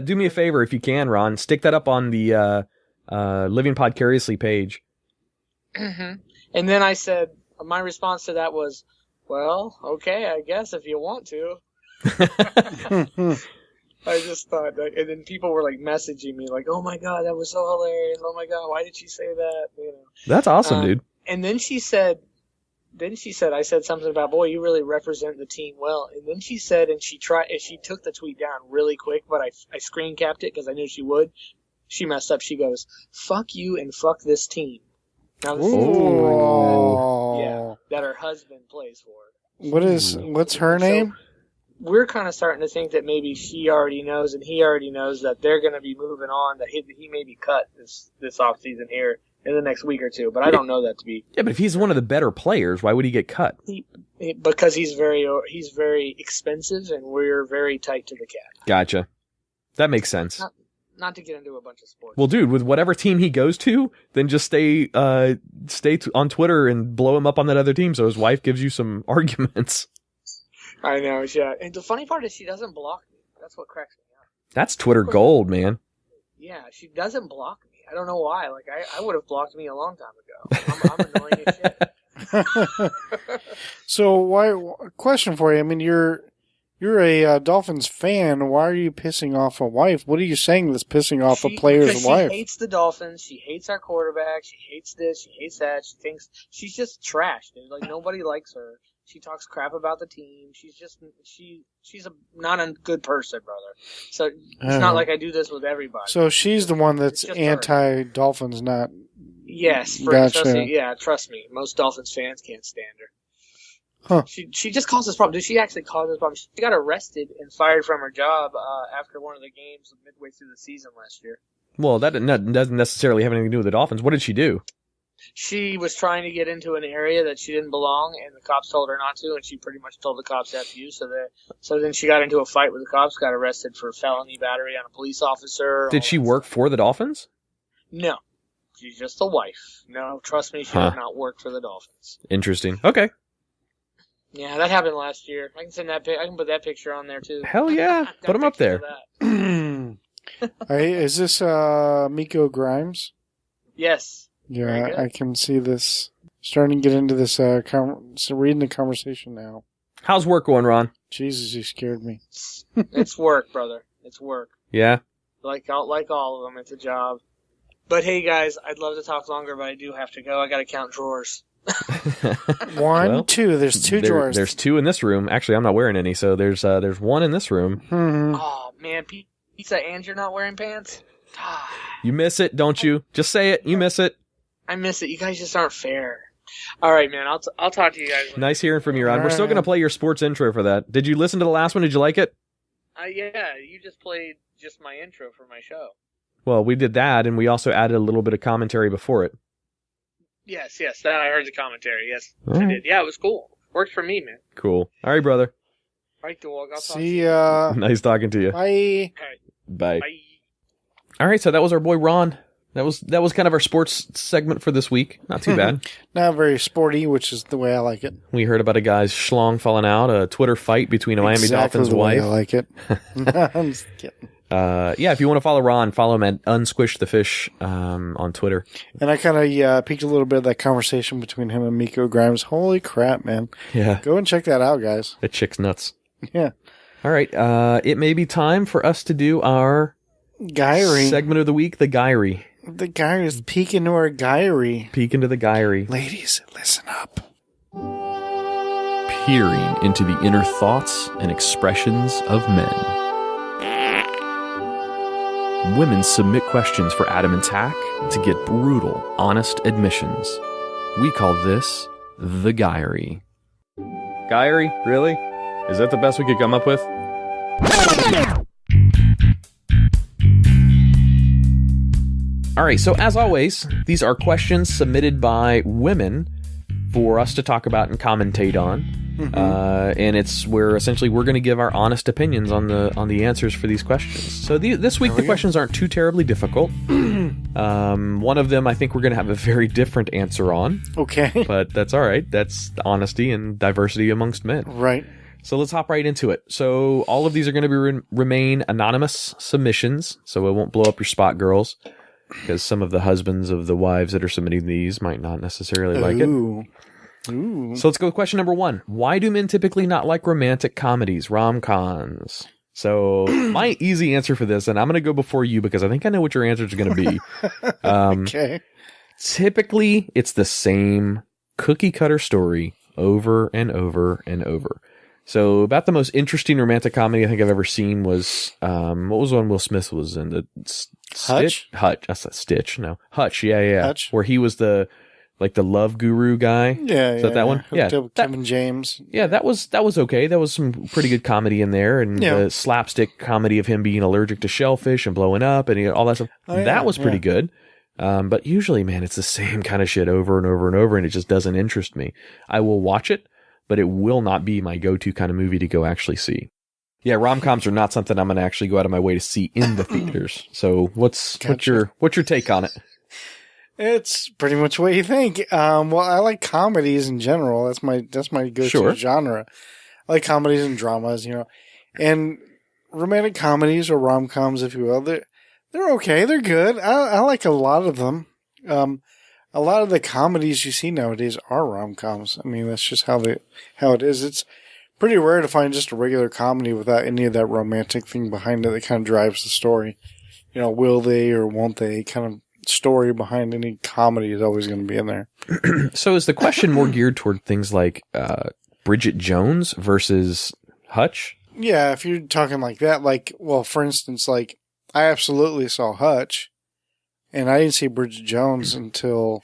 Do me a favor if you can, Ron. Stick that up on the Living Podcariously page. Mm-hmm. And then I said, my response to that was, "Well, okay, I guess if you want to." I just thought, and then people were like messaging me, like, "Oh my god, that was so hilarious! Oh my god, why did she say that?" You know. That's awesome, dude. And then she said, I said something about, "Boy, you really represent the team well." And then she said, and she took the tweet down really quick, but I screen capped it because I knew she would. She messed up. She goes, "Fuck you and fuck this team." Now this is the team that her husband plays for. What's her name? We're kind of starting to think that maybe she already knows and he already knows that they're going to be moving on, that he may be cut this offseason here in the next week or two, but I don't know that to be. Yeah, but if he's one of the better players, why would he get cut? Because he's very expensive and we're very tight to the cap. Gotcha. That makes sense. Not to get into a bunch of sports. Well, dude, with whatever team he goes to, then just stay on Twitter and blow him up on that other team so his wife gives you some arguments. I know, yeah. And the funny part is she doesn't block me. That's what cracks me up. That's Twitter gold, man. Yeah, she doesn't block me. I don't know why. Like, I would have blocked me a long time ago. I'm annoying as shit. So, question for you. I mean, you're a Dolphins fan. Why are you pissing off a wife? What are you saying that's pissing off a player's wife? She hates the Dolphins. She hates our quarterback. She hates this. She hates that. She thinks she's just trash, dude. Like, nobody likes her. She talks crap about the team. She's not a good person, brother. So it's not like I do this with everybody. So she's the one that's anti-Dolphins, not. Yes, gotcha. Trust me. Most Dolphins fans can't stand her. Huh. She just causes problems. Dude, she actually causes problems. She got arrested and fired from her job after one of the games midway through the season last year. Well, that doesn't necessarily have anything to do with the Dolphins. What did she do? She was trying to get into an area that she didn't belong, and the cops told her not to, and she pretty much told the cops F you. So then she got into a fight with the cops, got arrested for felony battery on a police officer. Did she work for the Dolphins? No. She's just a wife. No, trust me, she did not work for the Dolphins. Interesting. Okay. Yeah, that happened last year. I can put that picture on there too. Hell yeah, put him up there. Hey, is this Miko Grimes? Yes. Yeah, I can see this. Starting to get into this. Reading the conversation now. How's work going, Ron? Jesus, you scared me. It's work, brother. It's work. Yeah. Like all of them, it's a job. But hey, guys, I'd love to talk longer, but I do have to go. I got to count drawers. One, Well, two. There's two drawers. There's two in this room. Actually, I'm not wearing any, so there's one in this room. Oh, man, pizza, and you're not wearing pants? You miss it, don't you? Just say it. You miss it. I miss it. You guys just aren't fair. All right, man. I'll talk to you guys later. Nice hearing from you, Ron. We're still going to play your sports intro for that. Did you listen to the last one? Did you like it? Yeah, you just played just my intro for my show. Well, we did that, and we also added a little bit of commentary before it. Yes, that I heard the commentary. Yes, All I right. did. Yeah, it was cool. Worked for me, man. Cool. All right, brother. All right, dog. I'll talk to See you. ya. Nice talking to you. Bye. All right, Bye. bye. All right, so that was our boy Ron. That was kind of our sports segment for this week. Not too bad. Not very sporty, which is the way I like it. We heard about a guy's schlong falling out, a Twitter fight between a Miami Exactly Dolphins the way wife. I like it. I'm just kidding. Yeah, if you want to follow Ron, follow him at unsquishthefish on Twitter. And I kind of peeked a little bit of that conversation between him and Miko Grimes. Holy crap, man. Yeah, Go and check that out, guys. that chick's nuts. Yeah. All right, it may be time for us to do our Guyry. segment of the week, the Guyry. The guy is peek into our guyry. Peek into the Guyry. Ladies, listen up. Peering into the inner thoughts and expressions of men. Women submit questions for Adam and Tach to get brutal, honest admissions. We call this the Guyry. Guyry? Really? Is that the best we could come up with? All right, so as always, these are questions submitted by women for us to talk about and commentate on. And it's where essentially we're going to give our honest opinions on the answers for these questions. So this week the questions aren't too terribly difficult. One of them I think we're going to have a very different answer on, Okay. but that's all right. That's honesty and diversity amongst men. Right. So let's hop right into it. So all of these are going to remain anonymous submissions, so it won't blow up your spot, girls, because some of the husbands of the wives that are submitting these might not necessarily like it. Ooh. So let's go with question number 1. Why do men typically not like romantic comedies, rom-coms? So my easy answer for this, and I'm going to go before you because I think I know what your answer is going to be. Okay. Typically, it's the same cookie-cutter story over and over and over. So about the most interesting romantic comedy I think I've ever seen was, what was one Will Smith was in? The Hutch? Hutch. That's not Stitch. No. Hutch. Yeah. Hutch. Where he was the love guru guy. Yeah. Is that that one? Yeah. Hooked up with Kevin James. Yeah, that was okay. That was some pretty good comedy in there, and Yeah. the slapstick comedy of him being allergic to shellfish and blowing up and all that stuff. Oh, yeah, that was pretty yeah. good. But usually, man, it's the same kind of shit over and over and over, and it just doesn't interest me. I will watch it, but it will not be my go-to kind of movie to go actually see. Yeah, rom-coms are not something I'm going to actually go out of my way to see in the theaters. So what's your take on it? It's pretty much what you think. Well, I like comedies in general. That's my go-to Sure. genre. I like comedies and dramas, and romantic comedies or rom-coms, if you will. They're okay. They're good. I like a lot of them. A lot of the comedies you see nowadays are rom-coms. I mean, that's just how it is. It's pretty rare to find just a regular comedy without any of that romantic thing behind it that kind of drives the story. Will they or won't they kind of story behind any comedy is always going to be in there. So is the question more geared toward things like Bridget Jones versus Hutch? Yeah, if you're talking like that, for instance, I absolutely saw Hutch, and I didn't see Bridget Jones until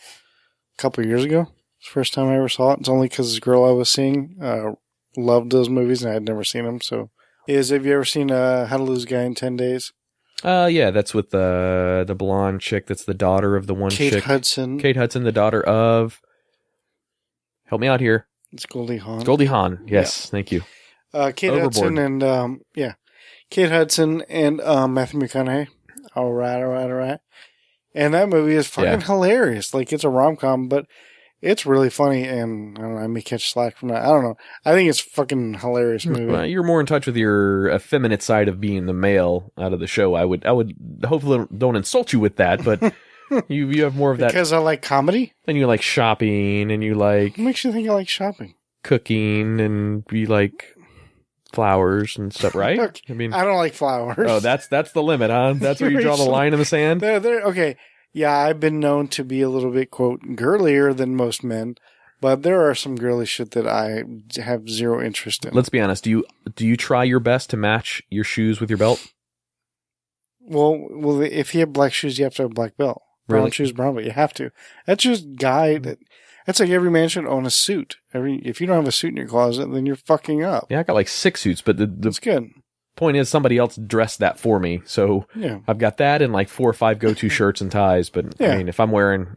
a couple of years ago. It's the first time I ever saw it. It's only because this girl I was seeing loved those movies, and I had never seen them. So, have you ever seen How to Lose a Guy in 10 Days? Yeah, that's with the blonde chick that's the daughter of the one Kate chick. Hudson. Kate Hudson, the daughter of... Help me out here. It's Goldie Hawn. Goldie Hawn, yes, thank you. Kate Overboard. Hudson and, Kate Hudson and Matthew McConaughey. All right. And that movie is fucking hilarious. It's a rom-com, but it's really funny, and I don't know, I may catch slack from that. I don't know. I think it's a fucking hilarious movie. Well, you're more in touch with your effeminate side of being the male out of the show. I would hopefully don't insult you with that, but you have more of that. Because I like comedy? Then you like shopping, and you like What makes you think I like shopping? cooking, and you like flowers and stuff, right? Look, I mean, I don't like flowers. oh, that's the limit, huh? That's where you draw the line in the sand? They're okay. Yeah, I've been known to be a little bit, quote, girlier than most men, But there are some girly shit that I have zero interest in. Let's be honest. Do you try your best to match your shoes with your belt? Well, if you have black shoes, you have to have a black belt. Brown Really? shoes, brown belt. You have to. That's just that's like every man should own a suit. If you don't have a suit in your closet, then you're fucking up. Yeah, I got like 6 suits, but the That's good. point is somebody else dressed that for me. So Yeah. I've got that and like 4 or 5 go-to shirts and ties. But Yeah. I mean, if I'm wearing,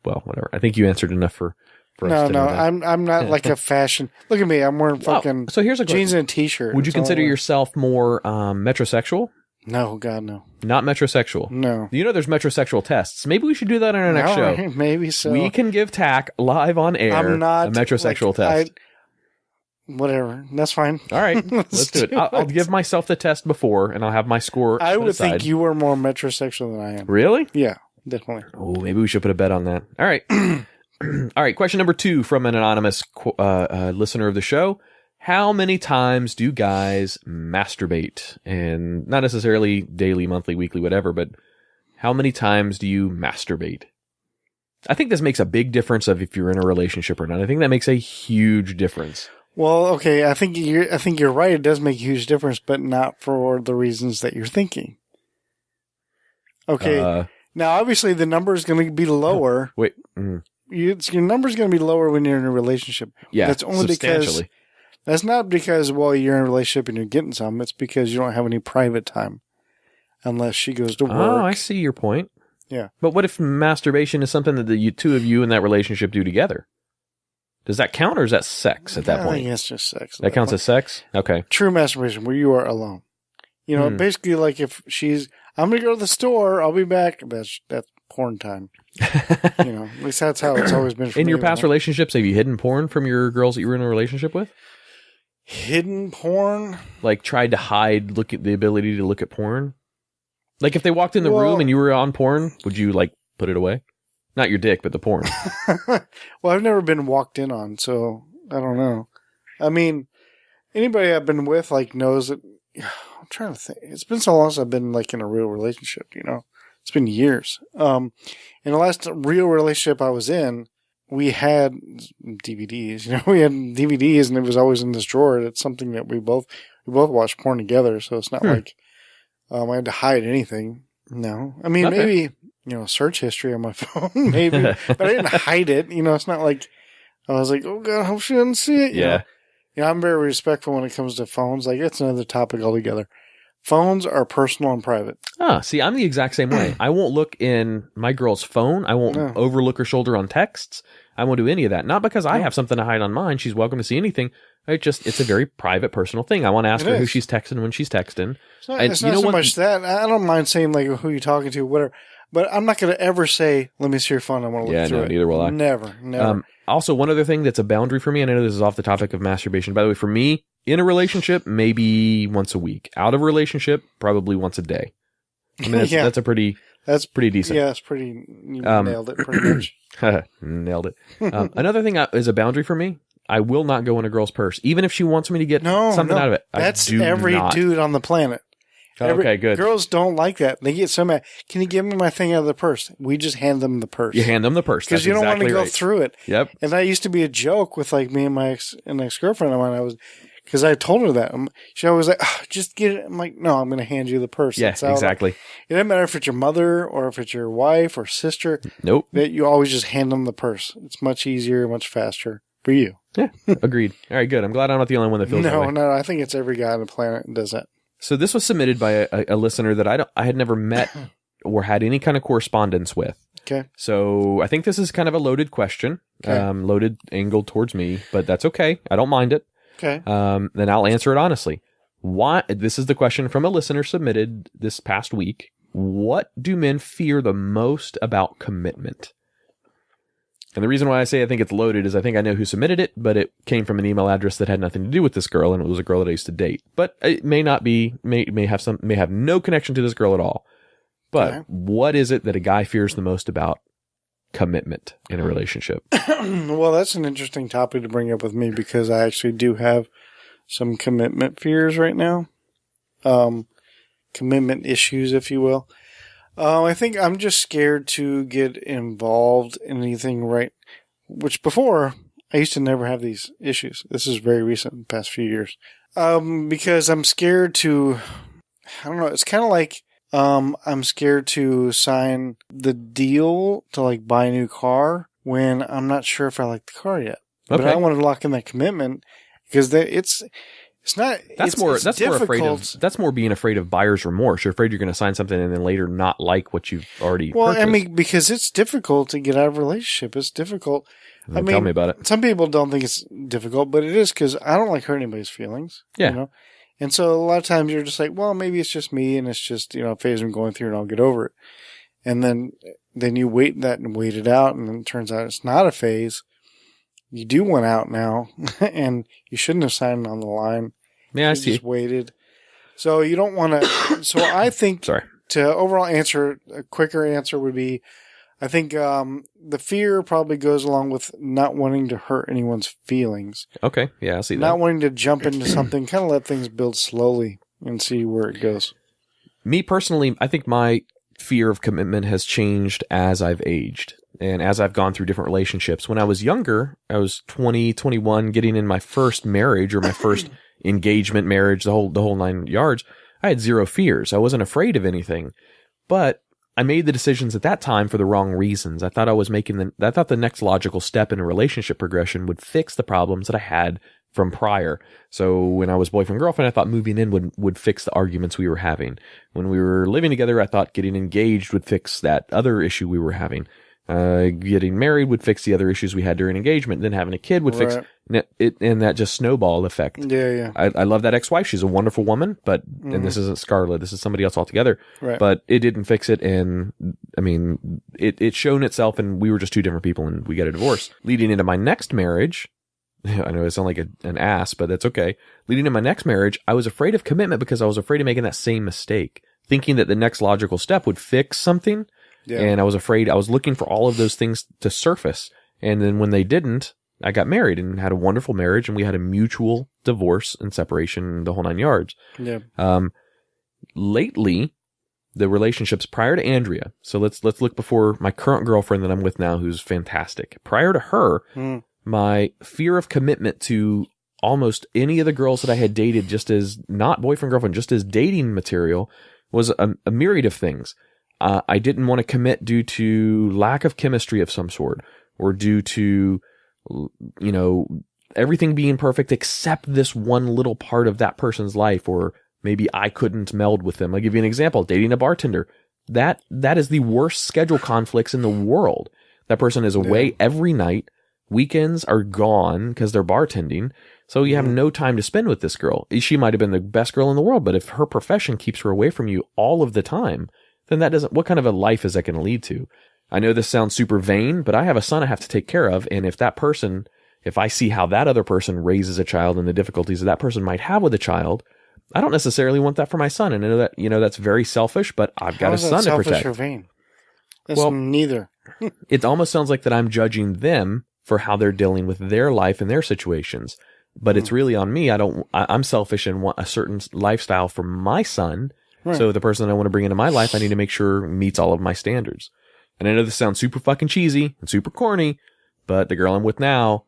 well, whatever. I think you answered enough for us No, to know that. I'm not like a fashion. Look at me. I'm wearing fucking So here's a jeans and a t-shirt. Would you That's all I consider wear. yourself more metrosexual? No, God, no. Not metrosexual. No. There's metrosexual tests. Maybe we should do that on our next All show. right, maybe so. We can give Tach live on air I'm not a metrosexual test. Whatever. That's fine. All right, let's do it. I'll give myself the test before, and I'll have my score. I put would aside. think you were more metrosexual than I am. Really? Yeah, definitely. Oh, maybe we should put a bet on that. All right. All right. Question number 2 from an anonymous listener of the show. How many times do guys masturbate? And not necessarily daily, monthly, weekly, whatever, but how many times do you masturbate? I think this makes a big difference of if you're in a relationship or not. I think that makes a huge difference. Well, okay. I think you're right. It does make a huge difference, but not for the reasons that you're thinking. Okay. Now, obviously, the number is going to be lower. Wait. Your number is going to be lower when you're in a relationship. Yeah, that's only because substantially. that's not because you're in a relationship and you're getting some. It's because you don't have any private time, unless she goes to work. Oh, I see your point. Yeah. But what if masturbation is something that the two of you in that relationship do together? Does that count, or is that sex at that I point? think it's just sex. That counts as sex? Okay. True masturbation, where you are alone. Basically, like if I'm going to go to the store, I'll be back. That's porn time. At least that's how it's always been for me. In your past relationships, have you hidden porn from your girls that you were in a relationship with? Hidden porn? Like tried to hide the ability to look at porn? Like if they walked in the room and you were on porn, would you like put it away? Not your dick, but the porn. Well, I've never been walked in on, so I don't know. I mean, anybody I've been with knows that. I'm trying to think. It's been so long since I've been in a real relationship. It's been years. In the last real relationship I was in, we had DVDs. We had DVDs, and it was always in this drawer. It's something that we both watched porn together. So it's not like I had to hide anything. No, I mean maybe search history on my phone, maybe, but I didn't hide it. It's not like I was like, oh God, I hope she doesn't see it. Yeah. I'm very respectful when it comes to phones. It's another topic altogether. Phones are personal and private. See, I'm the exact same way. I won't look in my girl's phone. I won't overlook her shoulder on texts. I won't do any of that. Not because I have something to hide on mine. She's welcome to see anything. It's a very private, personal thing. I want to ask her who she's texting when she's texting. It's not so much that. I don't mind saying who you're talking to, whatever. But I'm not going to ever say, let me see your phone. I want to look through it. Neither will I. Never. Also, one other thing that's a boundary for me, and I know this is off the topic of masturbation. By the way, for me, in a relationship, maybe once a week. Out of a relationship, probably once a day. I mean, that's pretty decent. Yeah, it's pretty, you nailed it pretty much. Nailed it. Another thing is a boundary for me. I will not go in a girl's purse, even if she wants me to get something out of it. That's every dude on the planet. Okay, good. Girls don't like that. They get so mad. Can you give me my thing out of the purse? We just hand them the purse. You hand them the purse. Because you don't want to go through it. Yep. And that used to be a joke with me and my ex-girlfriend of mine. Because I told her that. She always like, just get it. I'm like, no, I'm going to hand you the purse. Yeah, exactly. It doesn't matter if it's your mother or if it's your wife or sister. Nope. That you always just hand them the purse. It's much easier, much faster for you. Yeah, agreed. All right, good. I'm glad I'm not the only one that feels that way. No, I think it's every guy on the planet that does that. So this was submitted by a listener that I had never met or had any kind of correspondence with. Okay. So I think this is kind of a loaded question, loaded, angled towards me, but that's okay. I don't mind it. Okay. Then I'll answer it honestly. Why? This is the question from a listener submitted this past week. What do men fear the most about commitment? And the reason why I say I think it's loaded is I think I know who submitted it, but it came from an email address that had nothing to do with this girl, and it was a girl that I used to date. But it may not be, may have no connection to this girl at all. But what is it that a guy fears the most about commitment in a relationship? Well, that's an interesting topic to bring up with me because I actually do have some commitment fears right now. Commitment issues, if you will. I think I'm just scared to get involved in anything which before I used to never have these issues. This is very recent, in the past few years. Because I'm scared to, I don't know, it's kind of like, I'm scared to sign the deal to like buy a new car when I'm not sure if I like the car yet. Okay. But I want to lock in that commitment because it's not. That's it's, more. it's That's difficult. more afraid of. That's more being afraid of buyer's remorse. You're afraid you're going to sign something and then later not like what you've already. Well, purchased. I mean, because it's difficult to get out of a relationship. It's difficult. I mean, tell me about it. Some people don't think it's difficult, but it is because I don't like hurting anybody's feelings. Yeah. You know? And so a lot of times you're just like, well, maybe it's just me and it's just, a phase I'm going through and I'll get over it. And then you wait it out and then it turns out it's not a phase. You do want out now and you shouldn't have signed on the line. Yeah, I You see. just waited. So you don't want to, so I think Sorry. to overall answer, a quicker answer would be, I think the fear probably goes along with not wanting to hurt anyone's feelings. Okay. Yeah, I see that. Not wanting to jump into something, kind of let things build slowly and see where it goes. Me personally, I think my fear of commitment has changed as I've aged and as I've gone through different relationships. When I was younger, I was 20, 21, getting in my first marriage or my first engagement marriage, the whole 9 yards. I had zero fears. I wasn't afraid of anything, but I made the decisions at that time for the wrong reasons. I thought I was I thought the next logical step in a relationship progression would fix the problems that I had from prior. So when I was boyfriend, girlfriend, I thought moving in would fix the arguments we were having. When we were living together, I thought getting engaged would fix that other issue we were having. Getting married would fix the other issues we had during engagement. Then having a kid would fix it, and that just snowball effect. Yeah. I love that ex-wife. She's a wonderful woman, but and this isn't Scarlett. This is somebody else altogether. Right. But it didn't fix it, and I mean, it shown itself, and we were just two different people, and we got a divorce. Leading into my next marriage, I know I sound like an ass, but that's okay. Leading into my next marriage, I was afraid of commitment because I was afraid of making that same mistake, thinking that the next logical step would fix something. Yeah. And I was afraid, I was looking for all of those things to surface. And then when they didn't, I got married and had a wonderful marriage, and we had a mutual divorce and separation, the whole 9 yards. Yeah. Lately, the relationships prior to Andrea. So let's look before my current girlfriend that I'm with now, who's fantastic. Prior to her, my fear of commitment to almost any of the girls that I had dated, just as not boyfriend, girlfriend, just as dating material, was a myriad of things. I didn't want to commit due to lack of chemistry of some sort, or due to, everything being perfect except this one little part of that person's life, or maybe I couldn't meld with them. I'll give you an example. Dating a bartender. That is the worst schedule conflicts in the world. That person is away every night. Weekends are gone because they're bartending. So you have no time to spend with this girl. She might have been the best girl in the world, but if her profession keeps her away from you all of the time, then what kind of a life is that going to lead to? I know this sounds super vain, but I have a son I have to take care of. And if I see how that other person raises a child and the difficulties that person might have with a child, I don't necessarily want that for my son. And I know that, that's very selfish, but I've got a son to protect. Selfish or vain? That's neither. It almost sounds like that I'm judging them for how they're dealing with their life and their situations, but it's really on me. I'm selfish and want a certain lifestyle for my son. Right. So the person that I want to bring into my life, I need to make sure meets all of my standards. And I know this sounds super fucking cheesy and super corny, but the girl I'm with now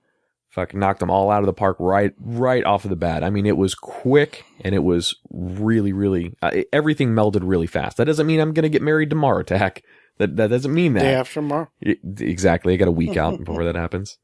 fucking knocked them all out of the park right off of the bat. I mean, it was quick and it was really, really, everything melded really fast. That doesn't mean I'm going to get married tomorrow, Tach. That doesn't mean that. Day after tomorrow? Exactly. I got a week out before that happens.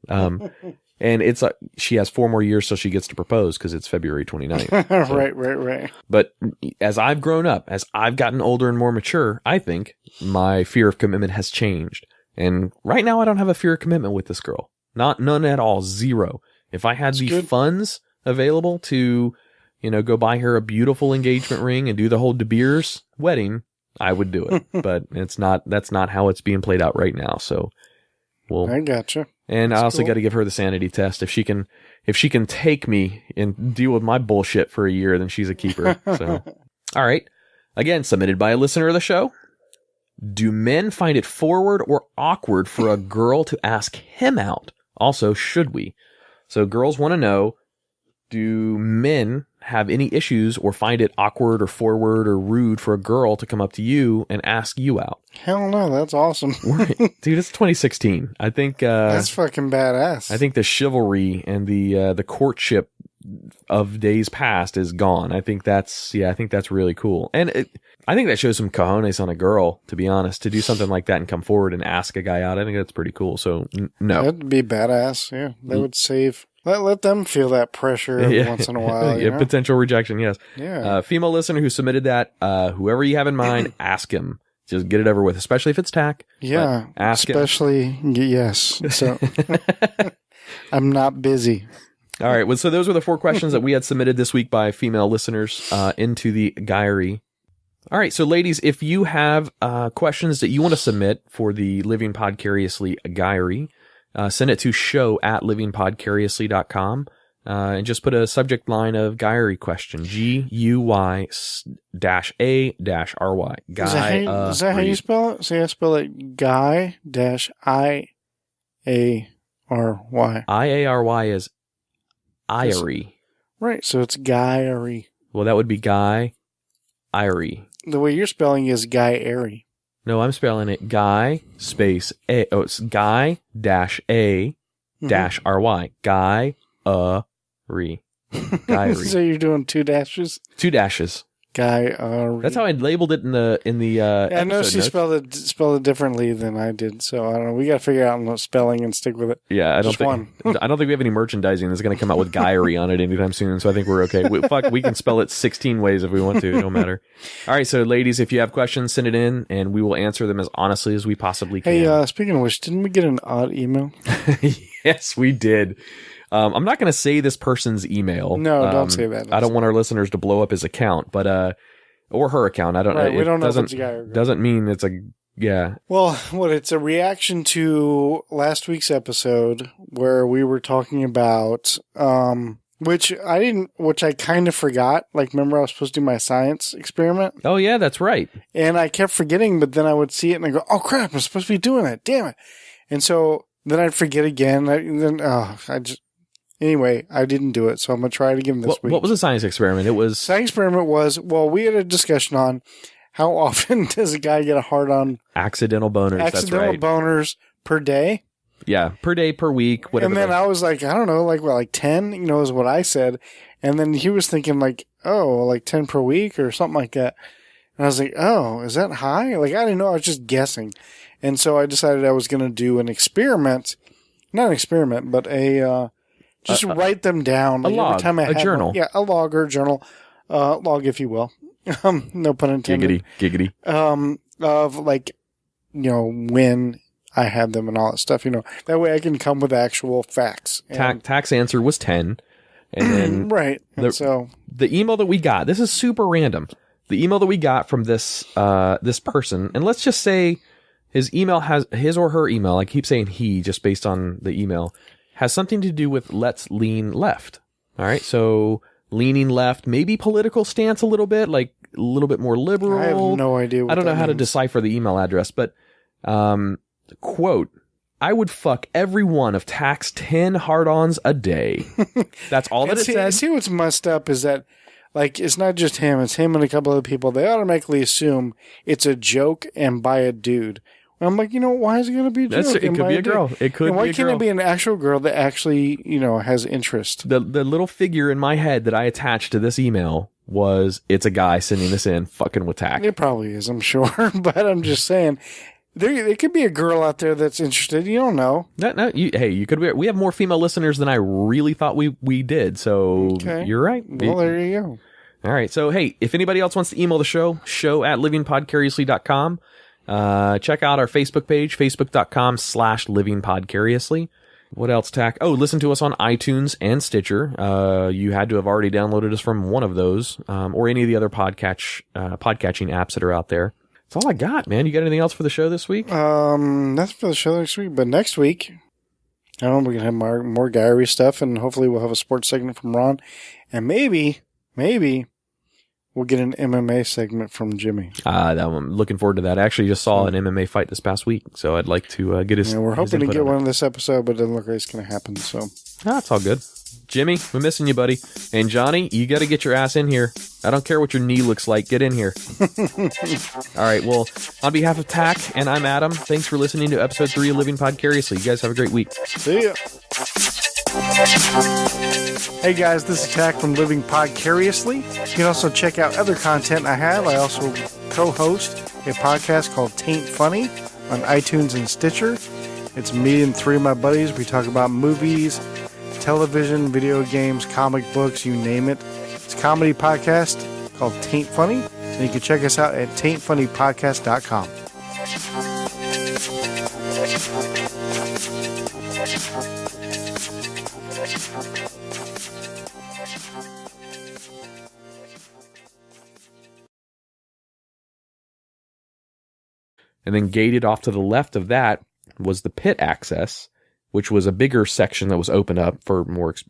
And it's she has 4 more years till she gets to propose because it's February 29th. So. Right. But as I've grown up, as I've gotten older and more mature, I think my fear of commitment has changed. And right now I don't have a fear of commitment with this girl. None at all. Zero. If I had the funds available to, go buy her a beautiful engagement ring and do the whole De Beers wedding, I would do it. But that's not how it's being played out right now. So I gotcha. And I also got to give her the sanity test. If she can take me and deal with my bullshit for a year, then she's a keeper. So, all right. Again, submitted by a listener of the show. Do men find it forward or awkward for a girl to ask him out? Also, should we? So girls want to know, do men have any issues or find it awkward or forward or rude for a girl to come up to you and ask you out. Hell no, that's awesome. Right. Dude, it's 2016. I think that's fucking badass. I think the chivalry and the courtship of days past is gone. I think that's really cool. And I think that shows some cojones on a girl, to be honest, to do something like that and come forward and ask a guy out. I think that's pretty cool. So no. That'd be badass. Yeah. That would save. Let them feel that pressure every once in a while. You know? Potential rejection, yes. Yeah. Female listener who submitted that, whoever you have in mind, ask him. Just get it over with, especially if it's Tach. Yeah. Ask especially, yes. So I'm not busy. All right. Well, so those were the 4 questions that we had submitted this week by female listeners into the Guyry. All right. So, ladies, if you have questions that you want to submit for the Living Podcariously Guyry, send it to show@livingpodcariously.com and just put a subject line of Guyry question. GUY-A-RY. Is that how you spell it? See, I spell it Guy-I-A-R-Y. I-A-R-Y is Irie. Right, so it's Guyry. Well, that would be Guy Irie. The way you're spelling is Guy-Airy. No, I'm spelling it Guy space A. Oh, it's Guy dash A dash R-Y. Guy Rie. Guyry. So you're doing 2 dashes? 2 dashes. Guy That's how I labeled it in the I know she spelled it differently than I did, so I don't know. We got to figure out the spelling and stick with it. Yeah, I don't think we have any merchandising that's going to come out with Guyry on it anytime soon, so I think we're okay. We can spell it 16 ways if we want to. It don't matter. All right, so ladies, if you have questions, send it in, and we will answer them as honestly as we possibly can. Hey, speaking of which, didn't we get an odd email? Yes, we did. I'm not going to say this person's email. No, don't say that. I don't want our listeners to blow up his account, but or her account. I don't. Right, we don't know if doesn't, it's a guy or girl. Doesn't mean it's a yeah. Well, it's a reaction to last week's episode where we were talking about which I kind of forgot. Like, remember I was supposed to do my science experiment? Oh yeah, that's right. And I kept forgetting, but then I would see it and I go, "Oh crap! I'm supposed to be doing that. Damn it!" And so then I'd forget again. Anyway, I didn't do it, so I'm going to try it again this week. What was the science experiment? Science experiment was, we had a discussion on how often does a guy get a hard-on... Accidental boners, that's right. Accidental boners per day. Yeah, per day, per week, whatever. And then I was like, I don't know, like 10, is what I said. And then he was thinking like 10 per week or something like that. And I was like, oh, is that high? Like, I didn't know, I was just guessing. And so I decided I was going to do an experiment. Not an experiment, but just write them down. Like, a log, every time a journal. A log or a journal. Log, if you will. No pun intended. Giggity. Of when I had them and all that stuff, That way I can come with actual facts. Tach's answer was 10. And then right. The email that we got, this is super random. The email that we got from this person, and let's just say his or her email, I keep saying he just based on the email, has something to do with let's lean left. All right. So leaning left, maybe political stance a little bit, like a little bit more liberal. I have no idea what I don't know how means. to decipher the email address, but, quote, I would fuck every one of Tach's 10 hard-ons a day. That's all that it said. See what's messed up is that, like, it's not just him, it's him and a couple other people. They automatically assume it's a joke and by a dude. I'm like, why is it going to be a joke? It could be a girl. It could be a girl. Why can't it be an actual girl that actually, has interest? The little figure in my head that I attached to this email was, it's a guy sending this in, fucking with Tach. It probably is, I'm sure. But I'm just saying, there could be a girl out there that's interested. You don't know. You could be. We have more female listeners than I really thought we did. So okay. You're right. Well, there you go. All right. So, hey, if anybody else wants to email the show@livingpodcariously.com. Check out our Facebook page, facebook.com/livingpodcariously. What else, Tach? Oh, listen to us on iTunes and Stitcher. You had to have already downloaded us from one of those, or any of the other podcatching apps that are out there. That's all I got, man. You got anything else for the show this week? That's for the show next week. But next week, I don't know, we're going to have more Guyry stuff, and hopefully we'll have a sports segment from Ron. And maybe we'll get an MMA segment from Jimmy. I'm looking forward to that. I actually just saw an MMA fight this past week, so I'd like to get his. Yeah, we're hoping to get one in this episode, but it doesn't look like it's going to happen. So it's all good. Jimmy, we're missing you, buddy. And Johnny, you got to get your ass in here. I don't care what your knee looks like. Get in here. All right. Well, on behalf of Tach and I'm Adam, thanks for listening to episode 3 of Living Podcariously. You guys have a great week. See ya. Hey guys, this is Tach from Living Podcariously. You can also check out other content I have. I also co-host a podcast called Taint Funny on iTunes and Stitcher. It's me and 3 of my buddies. We talk about movies, television, video games, comic books, you name it. It's a comedy podcast called Taint Funny, and you can check us out at taintfunnypodcast.com. And then gated off to the left of that was the pit access, which was a bigger section that was opened up for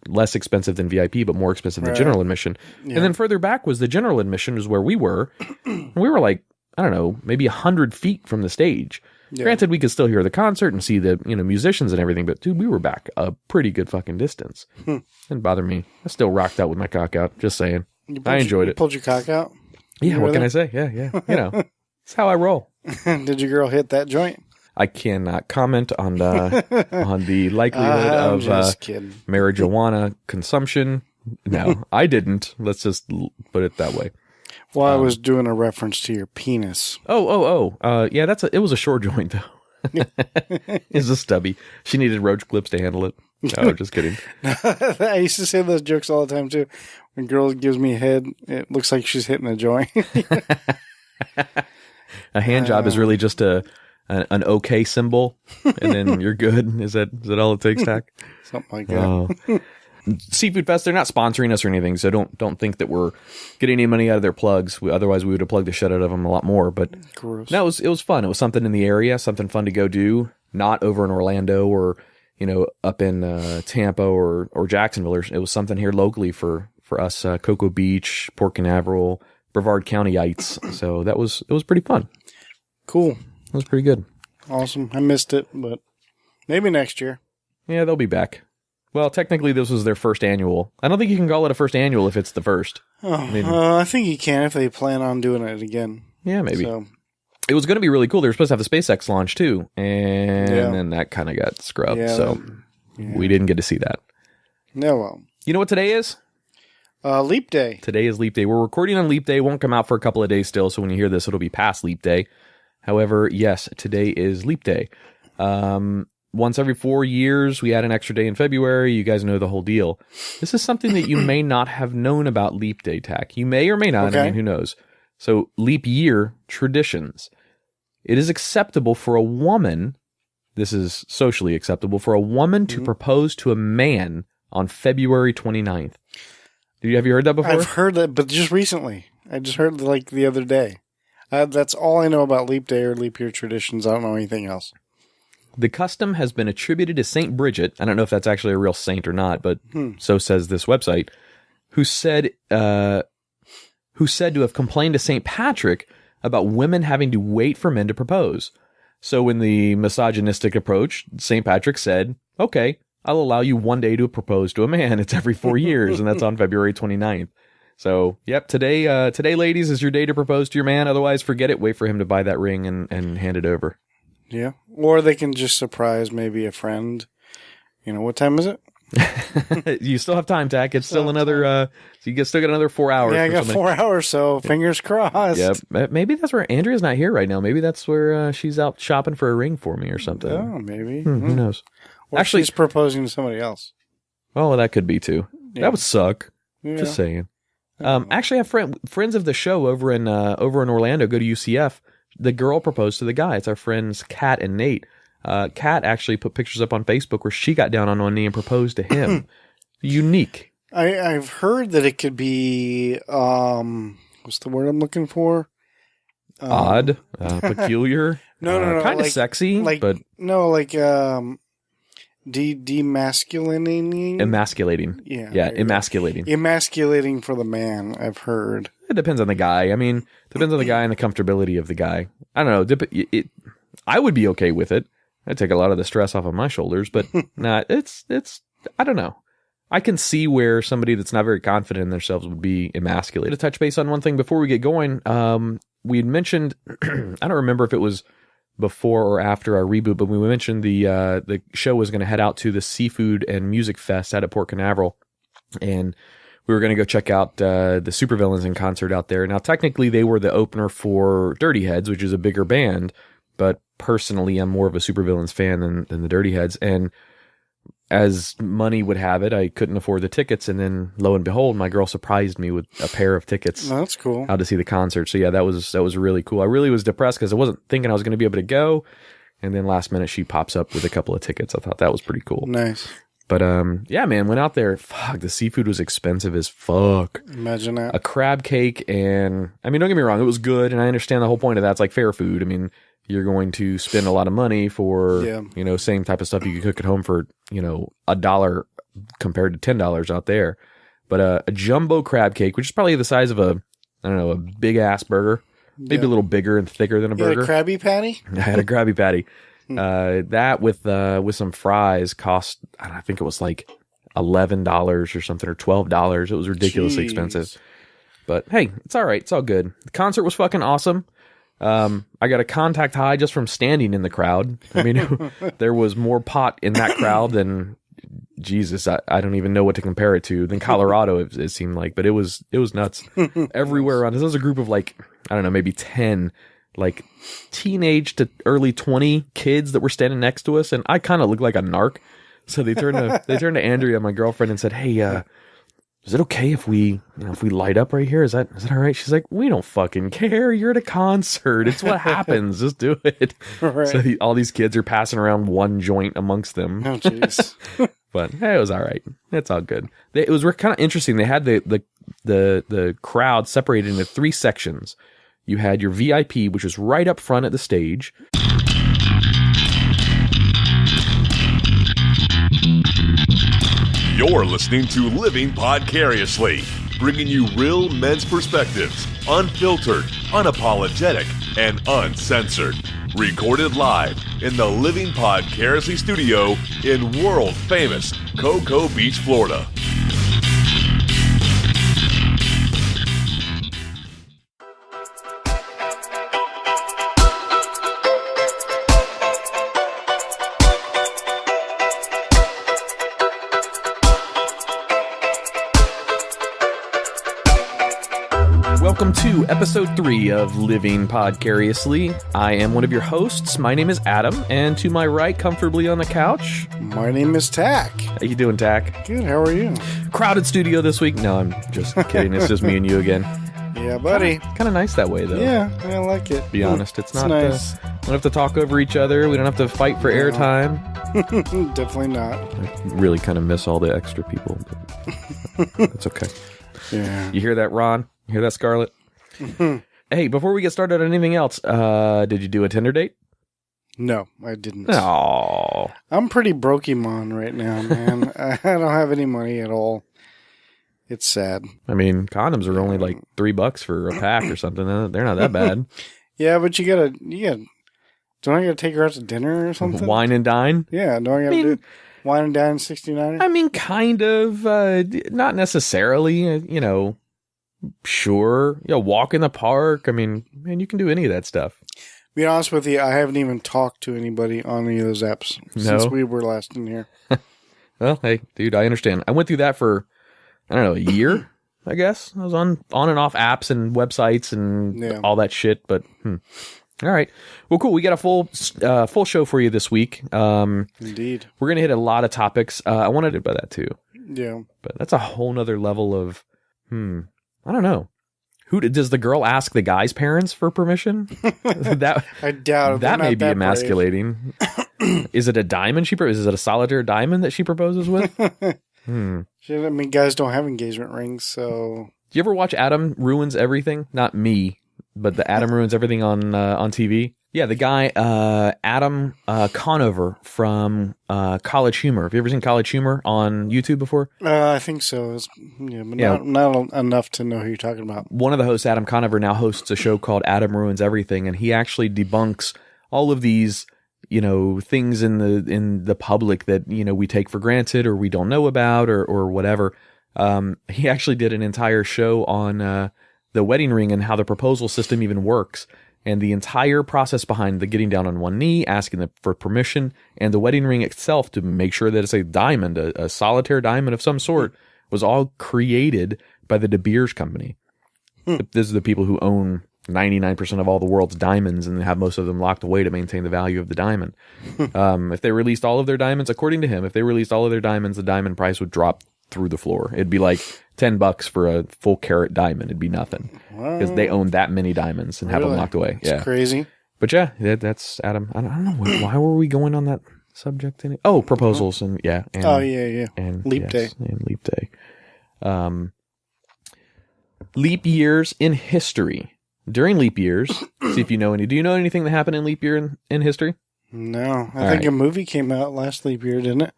less expensive than VIP, but more expensive than general admission. Yeah. And then further back was the general admission, is where we were. And we were like, I don't know, maybe 100 feet from the stage. Yeah. Granted, we could still hear the concert and see the musicians and everything, but dude, we were back a pretty good fucking distance. Didn't bother me. I still rocked out with my cock out. Just saying. I enjoyed it. You pulled your cock out? Yeah, what can I say? Yeah. It's how I roll. Did your girl hit that joint? I cannot comment on the likelihood of marijuana consumption. No, I didn't. Let's just put it that way. Well, I was doing a reference to your penis. Yeah, it was a short joint though. It's a stubby. She needed roach clips to handle it. No, just kidding. I used to say those jokes all the time too. When girl gives me head, it looks like she's hitting a joint. A hand job is really just an okay symbol, and then you're good. Is that all it takes, Tach? Something like that. Seafood Fest, they're not sponsoring us or anything, so don't think that we're getting any money out of their plugs. Otherwise, we would have plugged the shit out of them a lot more. But no, it was fun. It was something in the area, something fun to go do. Not over in Orlando or up in Tampa or Jacksonville. It was something here locally for us, Cocoa Beach, Port Canaveral, Brevard Countyites. So it was pretty fun. Cool. It was pretty good. Awesome. I missed it, but maybe next year. Yeah, they'll be back. Well, technically, this was their first annual. I don't think you can call it a first annual if it's the first. I think you can if they plan on doing it again. Yeah, maybe. So. It was going to be really cool. They were supposed to have the SpaceX launch, too. And then that kind of got scrubbed. We didn't get to see that. No, well. You know what today is? Leap Day. Today is Leap Day. We're recording on Leap Day. It won't come out for a couple of days still, so when you hear this, it'll be past Leap Day. However, yes, today is Leap Day. Once every 4 years, we add an extra day in February. You guys know the whole deal. This is something that you may not have known about Leap Day, Tach. You may or may not. Okay. I mean, who knows? So, leap year traditions. It is acceptable for a woman, this is socially acceptable, for a woman to propose to a man on February 29th. Have you heard that before? I've heard that, but just recently. I just heard like the other day. That's all I know about Leap Day or leap year traditions. I don't know anything else. The custom has been attributed to St. Bridget. I don't know if that's actually a real saint or not, but so says this website, who said to have complained to St. Patrick about women having to wait for men to propose. So in the misogynistic approach, St. Patrick said, okay, I'll allow you 1 day to propose to a man. It's every 4 years, and that's on February 29th. So, yep, today, ladies, is your day to propose to your man. Otherwise, forget it. Wait for him to buy that ring and hand it over. Yeah. Or they can just surprise maybe a friend. What time is it? You still have time, Tach. It's still another, so you still got another 4 hours. Yeah, I got 4 hours, so fingers crossed. Yep. Maybe that's where Andrea's not here right now. Maybe that's where she's out shopping for a ring for me or something. Oh, maybe. Who knows? Or actually, she's proposing to somebody else. Oh, that could be too. Yeah. That would suck. Yeah. Just saying. Actually, I have friends of the show over in Orlando. Go to UCF. The girl proposed to the guy. It's our friends Kat and Nate. Kat actually put pictures up on Facebook where she got down on one knee and proposed to him. Unique. I've heard that it could be what's the word I'm looking for? Odd, peculiar. No, kind of sexy, but no, like demasculating. Emasculating. Yeah, emasculating. Emasculating for the man, I've heard. It depends on the guy. I mean, depends on the guy and the comfortability of the guy. I don't know. I would be okay with it. I'd take a lot of the stress off of my shoulders, but nah, it's. I don't know. I can see where somebody that's not very confident in themselves would be emasculated. To touch base on one thing before we get going, we had mentioned, I don't remember if it was before or after our reboot, but we mentioned the show was going to head out to the Seafood and Music Fest out at Port Canaveral, and we were going to go check out the Supervillains in concert out there. Now, technically, they were the opener for Dirty Heads, which is a bigger band, but personally, I'm more of a Supervillains fan than the Dirty Heads, and as money would have it, I couldn't afford the tickets, and then lo and behold, my girl surprised me with a pair of tickets. That's cool. Out to see the concert. So yeah, that was really cool. I really was depressed because I wasn't thinking I was going to be able to go, and then last minute she pops up with a couple of tickets. I thought that was pretty cool. Nice. But yeah, man, went out there. Fuck, the seafood was expensive as fuck. Imagine that. A crab cake, and I mean, don't get me wrong, it was good, and I understand the whole point of that. It's like fair food. I mean, you're going to spend a lot of money for, same type of stuff you could cook at home for, $1 compared to $10 out there. But a jumbo crab cake, which is probably the size of a big ass burger, maybe a little bigger and thicker than a burger. You had a Krabby Patty? I had a Krabby Patty. That with some fries cost, I think it was like $11 or something, or $12. It was ridiculously expensive. But hey, it's all right. It's all good. The concert was fucking awesome. I got a contact high just from standing in the crowd. I mean, there was more pot in that crowd than Jesus. I don't even know what to compare it to than Colorado. It seemed like, but it was nuts everywhere around. This was a group of like, I don't know, maybe 10 like teenage to early 20 kids that were standing next to us, and I kind of looked like a narc. So they turned to Andrea, my girlfriend, and said, "Hey, is it okay if we light up right here? Is that all right?" She's like, "We don't fucking care. You're at a concert. It's what happens. Just do it." Right. So all these kids are passing around one joint amongst them. Oh, jeez. But hey, it was all right. It's all good. It was kind of interesting. They had the crowd separated into 3 sections. You had your VIP, which was right up front at the stage. You're listening to Living Podcariously, bringing you real men's perspectives, unfiltered, unapologetic, and uncensored. Recorded live in the Living Podcariously studio in world-famous Cocoa Beach, Florida. Welcome to episode 3 of Living Podcariously. I am one of your hosts. My name is Adam, and to my right, comfortably on the couch, my name is Tach. How you doing, Tach? Good, how are you? Crowded studio this week. No, I'm just kidding. It's just me and you again. Yeah, buddy. Kind of nice that way, though. Yeah, I like it. Be honest, it's not nice. We don't have to talk over each other. We don't have to fight for airtime. Definitely not. I really kind of miss all the extra people, but it's okay. Yeah. You hear that, Ron? You hear that, Scarlett? Hey, before we get started on anything else, did you do a Tinder date? No, I didn't. Oh, I'm pretty brokey-mon right now, man. I don't have any money at all. It's sad. I mean, condoms are only like $3 for a pack or something. They're not that bad. Yeah, but you gotta, don't I gotta take her out to dinner or something? Wine and dine? Yeah, don't I gotta do wine and dine 69? I mean, kind of, not necessarily, sure. Walk in the park. I mean, man, you can do any of that stuff. Be honest with you, I haven't even talked to anybody on any of those apps since we were last in here. Well, hey, dude, I understand. I went through that for, I don't know, a year, I guess. I was on and off apps and websites and all that shit, but all right. Well, cool. We got a full show for you this week. Indeed. We're going to hit a lot of topics. I wanted to do that too. Yeah. But that's a whole nother level of, I don't know. Who does the girl ask the guy's parents for permission? I doubt it. That may be emasculating. Is it a diamond is it a solitaire diamond that she proposes with? I mean, guys don't have engagement rings, so. Do you ever watch Adam Ruins Everything? Not me, but the Adam Ruins Everything on TV. Yeah, the guy Adam Conover from College Humor. Have you ever seen College Humor on YouTube before? I think so. Not enough to know who you're talking about. One of the hosts, Adam Conover, now hosts a show called Adam Ruins Everything, and he actually debunks all of these things in the public that, we take for granted or we don't know about or whatever. He actually did an entire show on the wedding ring and how the proposal system even works, and the entire process behind the getting down on one knee, asking for permission, and the wedding ring itself to make sure that it's a diamond, a solitaire diamond of some sort, was all created by the De Beers Company. This is the people who own 99% of all the world's diamonds and have most of them locked away to maintain the value of the diamond. If they released all of their diamonds, according to him, if they released all of their diamonds, the diamond price would drop through the floor. It'd be like $10 for a full carat diamond. It'd be nothing because they own that many diamonds and have them locked away. It's crazy. But yeah, that's Adam. I don't know why were we going on that subject? Oh, proposals and and leap day and leap day. Leap years in history. During leap years, see if you know any. Do you know anything that happened in leap year in history? No, I think a movie came out last leap year, didn't it?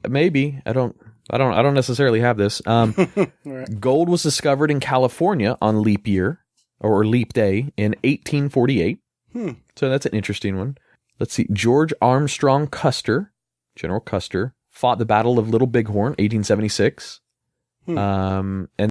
Maybe. I don't necessarily have this. Right. Gold was discovered in California on leap year or leap day in 1848. So that's an interesting one. Let's see. George Armstrong Custer, General Custer, fought the Battle of Little Bighorn, 1876. And